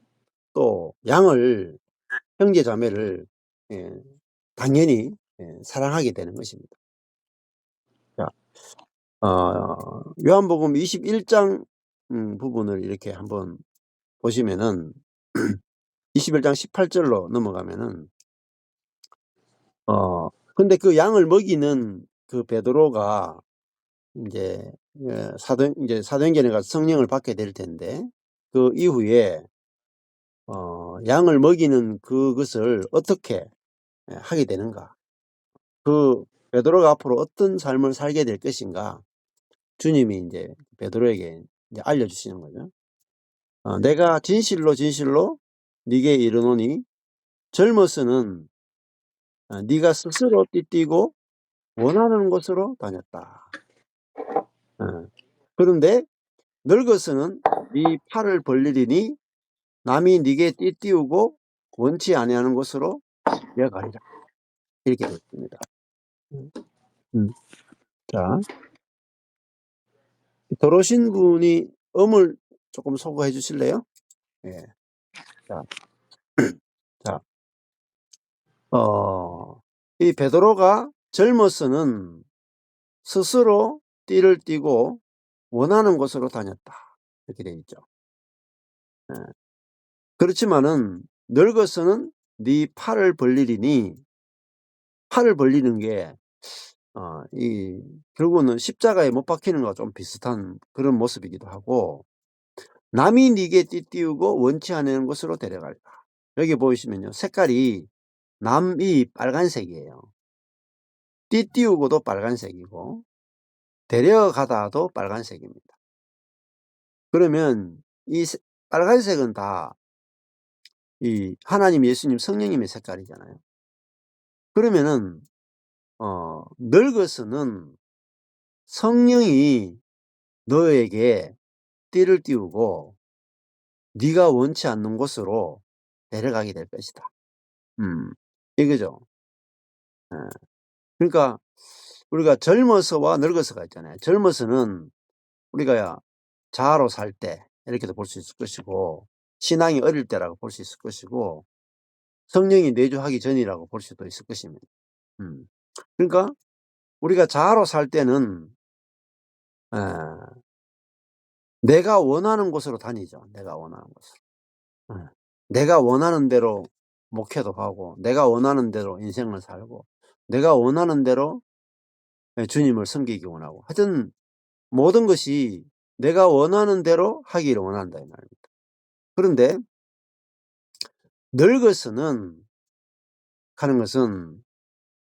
또 양을, 형제 자매를 당연히 사랑하게 되는 것입니다. 자, 요한복음 21장 부분을 이렇게 한번 보시면은 21장 18절로 넘어가면은 근데 그 양을 먹이는 그 베드로가 이제 사도행전에 가서 성령을 받게 될 텐데, 그 이후에 양을 먹이는 그것을 어떻게 하게 되는가? 그 베드로가 앞으로 어떤 삶을 살게 될 것인가? 주님이 이제 베드로에게 이제 알려주시는 거죠. 내가 진실로 진실로 네게 이르노니 젊어서는 네가 스스로 띠뛰고 원하는 곳으로 다녔다. 그런데 늙어서는 네 팔을 벌리리니 남이 네게 띠띠우고 원치 아니하는 곳으로 내어가리라. 이렇게 되어 있습니다. 자, 들어오신 분이 음을 조금 소거해 주실래요? 예. 자, 자, 이 베드로가 젊어서는 스스로 띠를 띠고 원하는 곳으로 다녔다. 이렇게 되어 있죠. 예. 그렇지만은 늙어서는 네 팔을 벌리리니, 팔을 벌리는 게 결국은 십자가에 못 박히는 거와 좀 비슷한 그런 모습이기도 하고, 남이 네게 띠띠우고 원치 않는 곳으로 데려갈까. 여기 보이시면요, 색깔이 남이 빨간색이에요. 띠띠우고도 빨간색이고 데려가다도 빨간색입니다. 그러면 이 빨간색은 다 이 하나님, 예수님, 성령님의 색깔이잖아요. 그러면은 늙어서는 성령이 너에게 띠를 띠우고 네가 원치 않는 곳으로 데려가게 될 것이다. 이거죠. 예. 그러니까 우리가 젊어서와 늙어서가 있잖아요. 젊어서는 우리가 자아로 살 때 이렇게도 볼 수 있을 것이고, 신앙이 어릴 때라고 볼 수 있을 것이고, 성령이 내주하기 전이라고 볼 수도 있을 것입니다. 그러니까 우리가 자아로 살 때는 내가 원하는 곳으로 다니죠. 내가 원하는 곳으로. 내가 원하는 대로 목회도 하고, 내가 원하는 대로 인생을 살고, 내가 원하는 대로 주님을 섬기기 원하고, 하여튼 모든 것이 내가 원하는 대로 하기를 원한다 이 말입니다. 그런데 늙어서는 하는 것은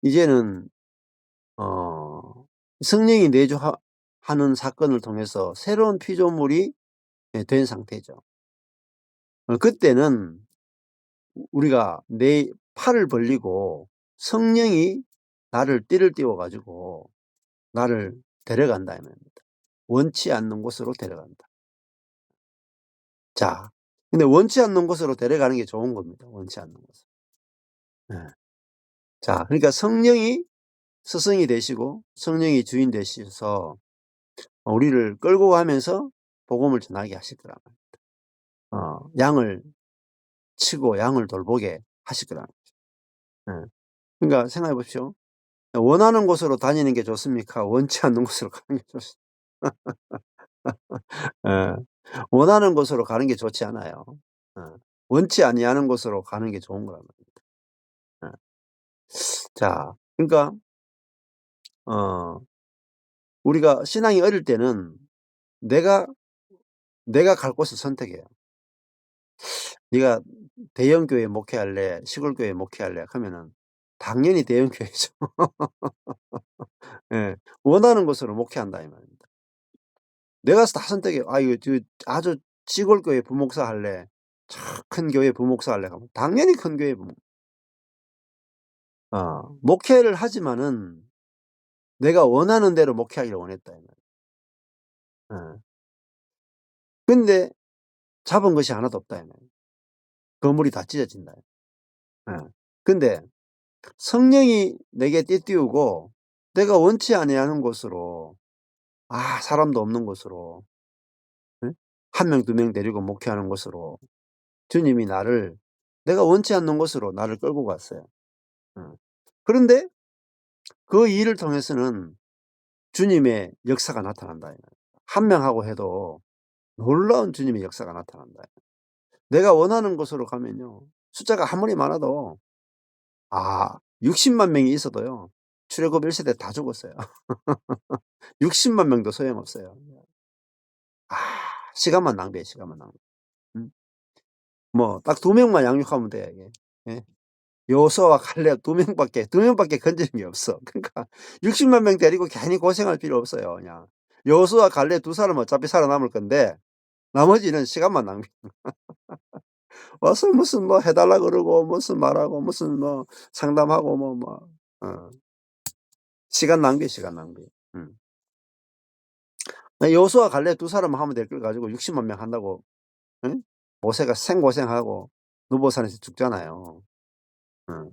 이제는 성령이 내주하는 사건을 통해서 새로운 피조물이 된 상태죠. 그때는 우리가 내 팔을 벌리고 성령이 나를 띠를 띄워 가지고 나를 데려간다 이 말입니다. 원치 않는 곳으로 데려간다. 자, 근데 원치 않는 곳으로 데려가는 게 좋은 겁니다. 원치 않는 곳으로. 네. 자, 그러니까 성령이 스승이 되시고 성령이 주인 되셔서 우리를 끌고 가면서 복음을 전하게 하실 거란 말입니다. 양을 치고 양을 돌보게 하실 거란 말이죠. 네. 그러니까 생각해 보십시오. 원하는 곳으로 다니는 게 좋습니까? 원치 않는 곳으로 가는 게 좋습니까? 예. 원하는 곳으로 가는 게 좋지 않아요. 어. 원치 아니하는 곳으로 가는 게 좋은 거란 말입니다. 어. 자, 그러니까 어 우리가 신앙이 어릴 때는 내가 내가 갈 곳을 선택해요. "네가 대형 교회 목회할래? 시골 교회 목회할래?" 하면은 당연히 대형 교회죠. 예. 원하는 곳으로 목회한다 이 말입니다. 내가 다 선택해요. "아 이거 아주 시골 교회 부목사 할래? 저 큰 교회 부목사 할래?" 하면 당연히 큰 교회 목회를 하지만은 내가 원하는 대로 목회하기를 원했다 이 말이에요. 예. 근데 잡은 것이 하나도 없다 이 말이에요. 건물이 다 찢어진다. 예. 근데 성령이 내게 띠띠우고 내가 원치 아니하는 곳으로, 사람도 없는 곳으로, 예? 1 명 2명 데리고 목회하는 곳으로 주님이 나를, 내가 원치 않는 곳으로 나를 끌고 갔어요. 어. 그런데 그 일을 통해서는 주님의 역사가 나타난다 이 말이에요. 한 명하고 해도 놀라운 주님의 역사가 나타난다. 내가 원하는 곳으로 가면요, 숫자가 아무리 많아도 60만 명이 있어도요, 출애굽 1 세대 다 죽었어요. 60만 명도 소용없어요. 아 시간만 낭비해, 시간만 낭비. 음. 뭐 딱 2 명만 양육하면 돼 이게. 예. 여호수아와 칼렙 2명밖에 건지는 게 없어. 그러니까 60만 명 데리고 괜히 고생할 필요 없어요 그냥. 여호수아 칼렙 두 사람은 어차피 살아남을 건데 나머지는 시간만 낭비. 와서 무슨 뭐 해 달라 그러고 무슨 말하고 무슨 뭐 상담하고 어 시간 낭비야, 시간 낭비. 음. 여호수아 갈렙 두 사람만 하면 될 걸 가지고 60만 명 한다고, 응? 모세가 생고생하고 느보산에서 죽잖아요. 응.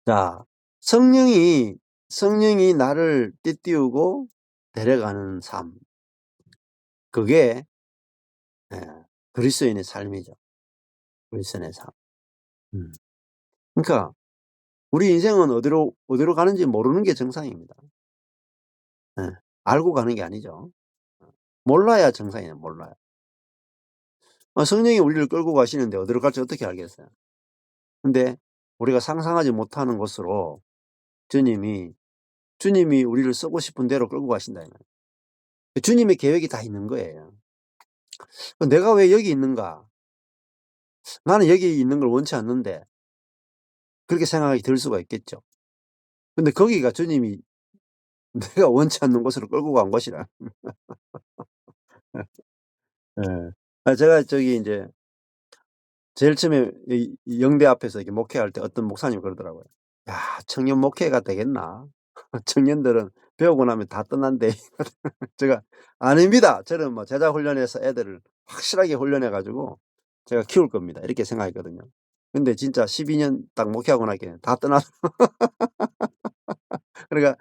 자, 성령이 성령이 나를 띠띠우고 데려가는 삶. 그게 예 그리스도인의 삶이죠. 그리스도인의 삶. 음. 그러니까 우리 인생은 어디로 가는지 모르는 게 정상입니다. 예. 알고 가는 게 아니죠. 몰라야 정상이에요, 몰라요. 성령이 우리를 끌고 가시는데 어디로 갈지 어떻게 알겠어요. 근데 우리가 상상하지 못하는 곳으로 주님이 주님이 우리를 쓰고 싶은 대로 끌고 가신다 이 말이에요. 주님의 계획이 다 있는 거예요. '내가 왜 여기 있는가? 나는 여기 있는 걸 원치 않는데.' 그렇게 생각이 들 수가 있겠죠. 근데 거기가 주님이 내가 원치 않는 곳으로 끌고 간 곳이라. 예. 제가 저기 인제 제일 처음에 이 영대 앞에서 이렇게 목회할 때 어떤 목사님이 그러더라고요. "야 청년 목회가 되겠나? 청년들은 배우고 나면 다 떠난대." 제가 "아닙니다. 저는 뭐 제자 훈련해서 애들을 확실하게 훈련해 가지고 제가 키울 겁니다." 이렇게 생각했거든요. 근데 진짜 12년 딱 목회하고 나니까 다 떠나. 그러니까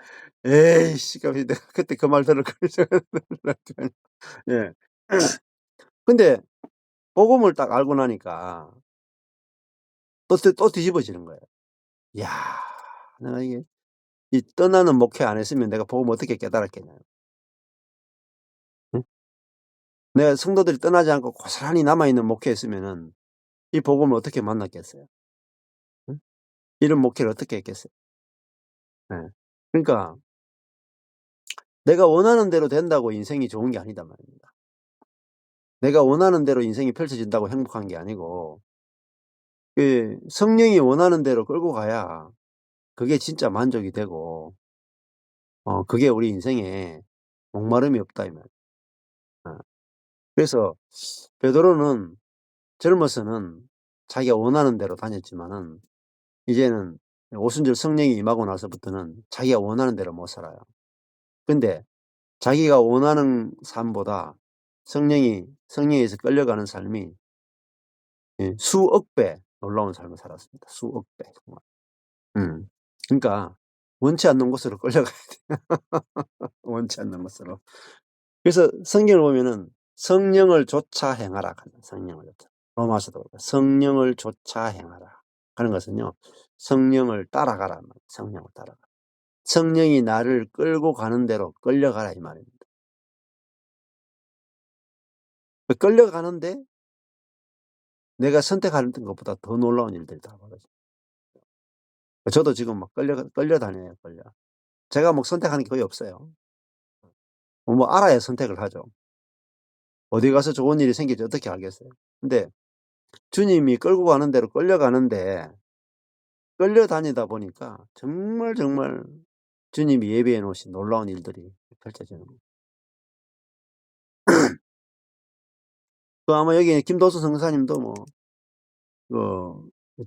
'에이씨.' 그 내가 그때 그 말 들을 걸. 예. 근데 복음을 딱 알고 나니까 또 뒤집어지는 거예요. 야 내가 이게 이 떠나는 목회 안 했으면 내가 복음 어떻게 깨달았겠냐. 응? 내가 성도들이 떠나지 않고 고스란히 남아 있는 목회했으면은 이 복음을 어떻게 만났겠어요. 응? 이런 목회를 어떻게 했겠어요. 예. 그러니까 내가 원하는 대로 된다고 인생이 좋은 게 아니다 말입니다. 내가 원하는 대로 인생이 펼쳐진다고 행복한 게 아니고, 성령이 원하는 대로 끌고 가야 그게 진짜 만족이 되고, 그게 우리 인생에 목마름이 없다 이 말이에요. 어. 그래서 베드로는 젊어서는 자기가 원하는 대로 다녔지만은 이제는 오순절 성령이 임하고 나서부터는 자기가 원하는 대로 못 살아요. 근데 자기가 원하는 삶보다 성령에 의해서 끌려가는 삶이 수억 배 놀라운 삶을 살았습니다. 수억 배 정말. 음. 그러니까 원치 않는 곳으로 끌려가야 돼. 원치 않는 곳으로. 그래서 성경을 보면은 "성령을 좇아 행하라." 합니다. 성령을 좇아. 로마서도 그렇고 "성령을 좇아 행하라." 하는 것은요, 성령을 따라가라 말이에요. 성령을 따라가라. 성령이 나를 끌고 가는 대로 끌려가라 이 말입니다. 끌려가는데 내가 선택하는 것보다 더 놀라운 일들이 다 벌어져요. 저도 지금 막 끌려다녀요, 끌려. 제가 뭐 선택하는 게 거의 없어요. 뭐 알아야 선택을 하죠. 어디 가서 좋은 일이 생길지 어떻게 알겠어요. 근데 주님이 끌고 가는 대로 끌려가는데 끌려다니다 보니까 정말, 정말 주님이 예비해 놓으신 놀라운 일들이 펼쳐지는 거예요. 아마 여기 김도수 선교사님도 뭐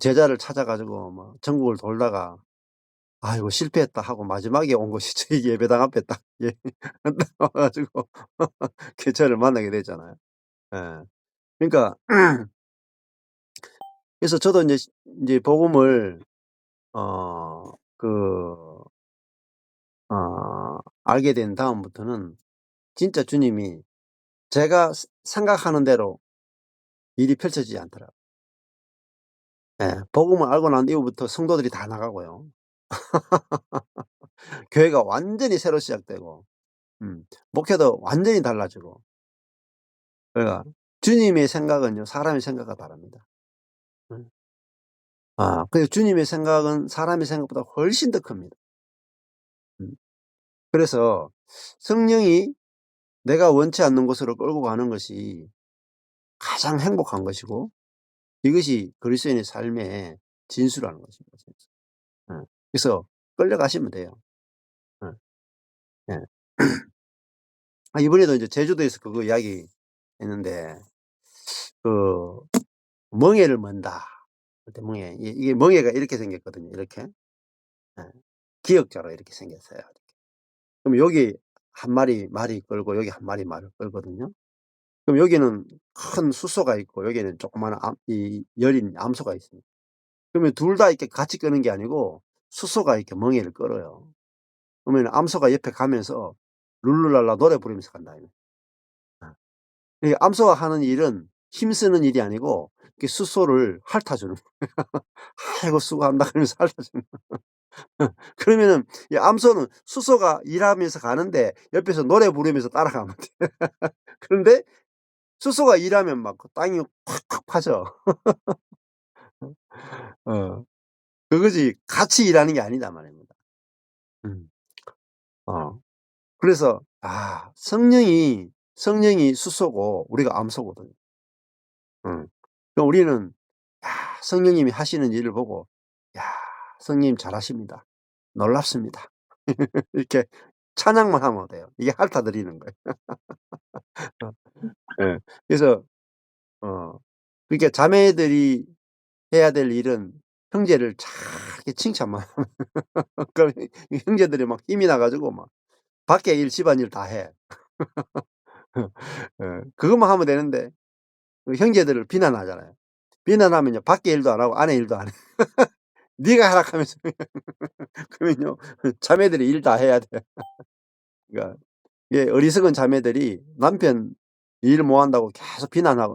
제자를 찾아 가지고 뭐 전국을 돌다가 '아이고 실패했다.' 하고 마지막에 온 곳이 저희 예배당 앞에 딱 예 와 가지고 교차를 만나게 됐잖아요. 예. 그러니까 그래서 저도 인제 복음을 어 그 알게 된 다음부터는 진짜 주님이 제가 생각하는 대로 일이 펼쳐지지 않더라고요. 예. 복음을 알고 난 이후부터 성도들이 다 나가고요. 교회가 완전히 새로 시작되고 목회도 완전히 달라지고. 그러니까 주님의 생각은요 사람의 생각과 다릅니다. 음. 그래서 주님의 생각은 사람의 생각보다 훨씬 더 큽니다. 음. 그래서 성령이 내가 원치 않는 곳으로 끌고 가는 것이 가장 행복한 것이고 이것이 그리스도인의 삶의 진수라는 것입니다 진짜. 예. 그래서 끌려가시면 돼요. 예. 예. 이번에도 이제 제주도에서 그거 이야기했는데 그 멍에를 먼다. 그때 멍에 이게 멍에가 이렇게 생겼거든요 이렇게. 예. 기역자로 이렇게 생겼어요. 그럼 여기 한 마리 말이 끌고 여기 한 마리 말을 끌거든요. 그럼 여기는 큰 숫소가 있고 여기는 조그마한 이 여린 암소가 있습니다. 그러면 둘 다 이렇게 같이 끄는 게 아니고 숫소가 이렇게 멍에를 끌어요. 그러면 암소가 옆에 가면서 룰루랄라 노래 부르면서 간다 이거예요. 이 암소가 하는 일은 힘쓰는 일이 아니고 이렇게 숫소를 핥아주는 거예요. "아이고 수고한다." 그러면서 핥아주는 거예요. 그러면은 이 암소는 숫소가 일하면서 가는데 옆에서 노래 부르면서 따라가면 돼. 그런데 숫소가 일하면 막 그 땅이 콱콱 파져. 어. 그거지 같이 일하는 게 아니다 말입니다. 음. 어. 그래서 성령이 숫소고 우리가 암소거든요. 음. 그럼 우리는 성령님이 하시는 일을 보고 '야 성령님 잘하십니다. 놀랍습니다.' 이렇게 찬양만 하면 돼요. 이게 핥아드리는 거예요. 예. 그래서 어 그러니까 자매들이 해야 될 일은 형제를 잘 이렇게 칭찬만 하면 그럼 이 형제들이 막 힘이 나 가지고 막 밖에 일 집안일 다 해. 예. 그것만 하면 되는데 그 형제들을 비난하잖아요. 비난하면요 밖에 일도 안 하고 안에 일도 안 해. "네가 하라." 하면서 그러면요 자매들이 일 다 해야 돼요. 그러니까 이게 어리석은 자매들이 남편 일 못 한다고 계속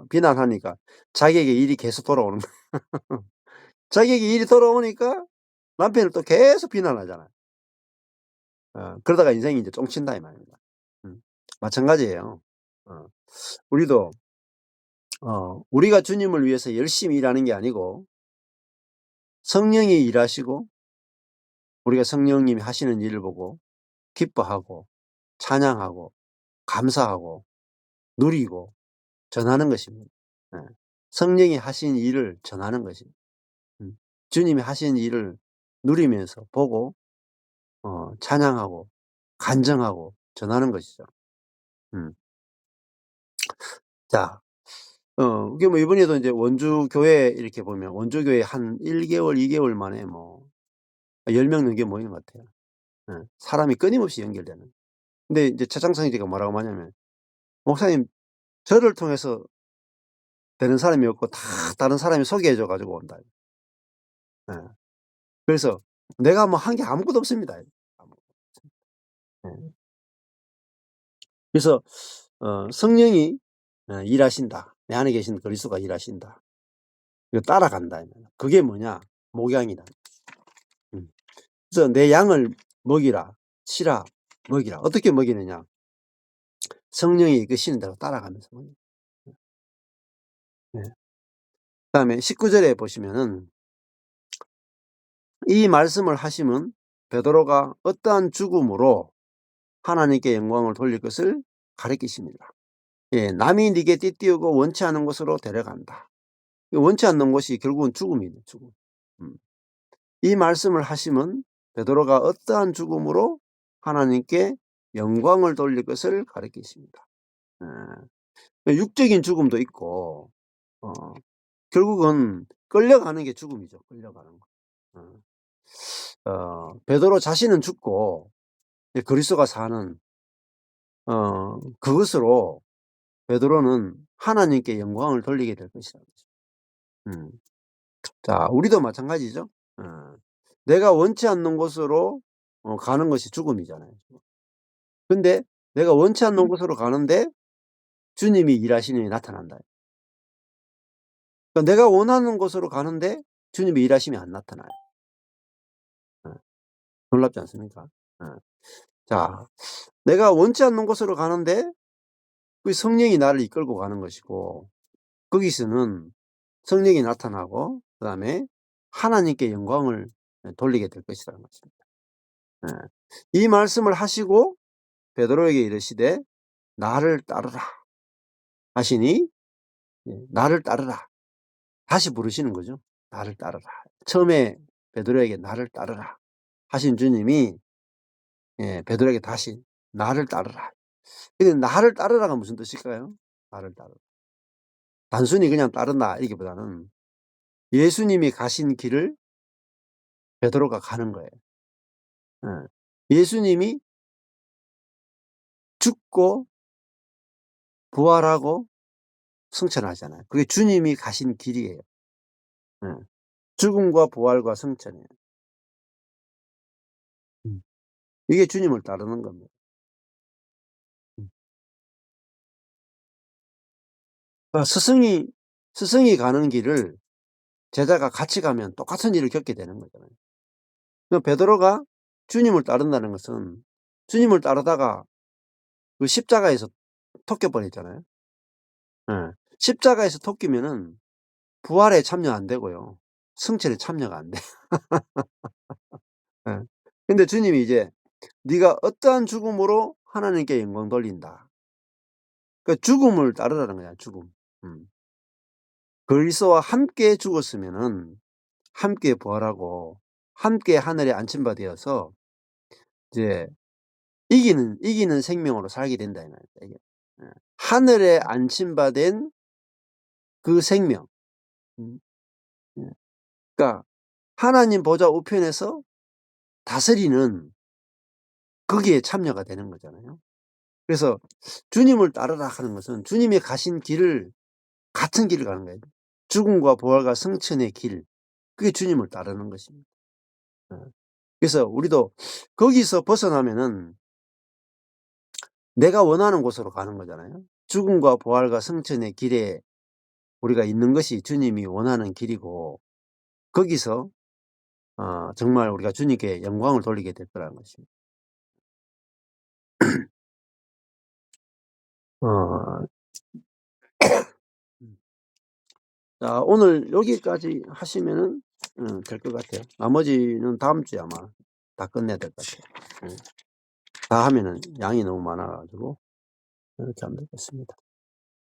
비난하니까 자기에게 일이 계속 돌아오는 거예요. 자기에게 일이 돌아오니까 남편을 또 계속 비난하잖아요. 그러다가 인생이 이제 쫑친다 이 말입니다. 음. 마찬가지예요. 어 우리도 우리가 주님을 위해서 열심히 일하는 게 아니고 성령이 일하시고 우리가 성령님이 하시는 일을 보고 기뻐하고 찬양하고 감사하고 누리고 전하는 것입니다. 예. 성령이 하신 일을 전하는 것입니다. 음. 주님이 하신 일을 누리면서 보고 찬양하고 간증하고 전하는 것이죠. 음. 자 그게 뭐 이번에도 인제 원주 교회 이렇게 보면 원주 교회 한 1 개월, 2 개월 만에 뭐 10명 넘게 모이는 것 같아요. 예. 사람이 끊임없이 연결되는. 근데 인제 최장성 씨가 뭐라고 하냐면 "목사님 저를 통해서 되는 사람이 없고 다 다른 사람이 소개해 줘 가지고 온다." 예. 그래서 내가 뭐 한 게 아무것도 없습니다. 아무 예. 그래서 성령이 일하신다. 내 안에 계신 그리스도가 일하신다. 이거 따라간다 이 말이야. 그게 뭐냐? 목양이다. 음. 그래서 "내 양을 먹이라. 치라. 먹이라." 어떻게 먹이느냐? 성령이 이끄시는 대로 따라가면서 먹여요. 예. 그다음에 19절에 보시면은 이 말씀을 하심은 베드로가 어떠한 죽음으로 하나님께 영광을 돌릴 것을 가리키십니다. 예, 남이 네게 띠띠우고 원치 않은 곳으로 데려간다. 원치 않는 곳이 결국은 죽음이에요, 죽음. 이 말씀을 하심은 베드로가 어떠한 죽음으로 하나님께 영광을 돌릴 것을 가리키십니다. 예. 육적인 죽음도 있고, 결국은 끌려가는 게 죽음이죠. 끌려가는 거. 베드로 자신은 죽고 그리스도가 사는 그것으로 베드로는 하나님께 영광을 돌리게 될 것이라는 거죠. 자, 우리도 마찬가지죠. 내가 원치 않는 곳으로 가는 것이 죽음이잖아요. 근데 내가 원치 않는 곳으로 가는데 주님이 일하시는 일이 나타난다. 그러니까 내가 원하는 곳으로 가는데 주님이 일하심이 안 나타나요. 놀랍지 않습니까? 자, 내가 원치 않는 곳으로 가는데 그 성령이 나를 이끌고 가는 것이고, 거기서는 성령이 나타나고 그다음에 하나님께 영광을 돌리게 될 것이라는 것입니다. 이 말씀을 하시고 베드로에게 이르시되 나를 따르라 하시니, 나를 따르라 다시 부르시는 거죠. 나를 따르라. 처음에 베드로에게 나를 따르라 하신 주님이 베드로에게 다시 나를 따르라. 근데 나를 따르라가 무슨 뜻일까요? 나를 따르라. 단순히 그냥 따른다 이기보다는 예수님이 가신 길을 베드로가 가는 거예요. 예수님이 죽고 부활하고 승천하잖아요. 그게 주님이 가신 길이에요. 죽음과 부활과 승천이에요. 이게 주님을 따르는 겁니다. 그러니까 스승이 가는 길을 제자가 같이 가면 똑같은 일을 겪게 되는 거잖아요. 그러니까 베드로가 주님을 따른다는 것은 주님을 따르다가 그 십자가에서 토껴 버렸잖아요. 십자가에서 토끼면은 부활에 참여 안 되고요. 승천에 참여가 안 돼. 예. 근데 주님이 이제 네가 어떠한 죽음으로 하나님께 영광 돌린다. 그러니까 죽음을 따르라는 거야, 죽음. 그리스도와 함께 죽었으면은 함께 부활하고 함께 하늘에 안침바 되어서 이제 이기는 생명으로 살게 된다 이 말이야, 이게. 하늘에 안침받은 그 생명. 음. 예. 그러니까 하나님 보좌 우편에서 다스리는 거기에 참여가 되는 거잖아요. 그래서 주님을 따르라 하는 것은 주님이 가신 길을 같은 길을 가는 거예요. 죽음과 부활과 승천의 길. 그게 주님을 따르는 것입니다. 그래서 우리도 거기서 벗어나면은 내가 원하는 곳으로 가는 거잖아요. 죽음과 부활과 승천의 길에 우리가 있는 것이 주님이 원하는 길이고, 거기서 정말 우리가 주님께 영광을 돌리게 될 거라는 것입니다. 어, 자, 오늘 여기까지 하시면은 될 것 같아요. 나머지는 다음 주에 아마 다 끝내야 될 것 같아요. 다 하면은 양이 너무 많아 가지고 이렇게 하면 되겠습니다.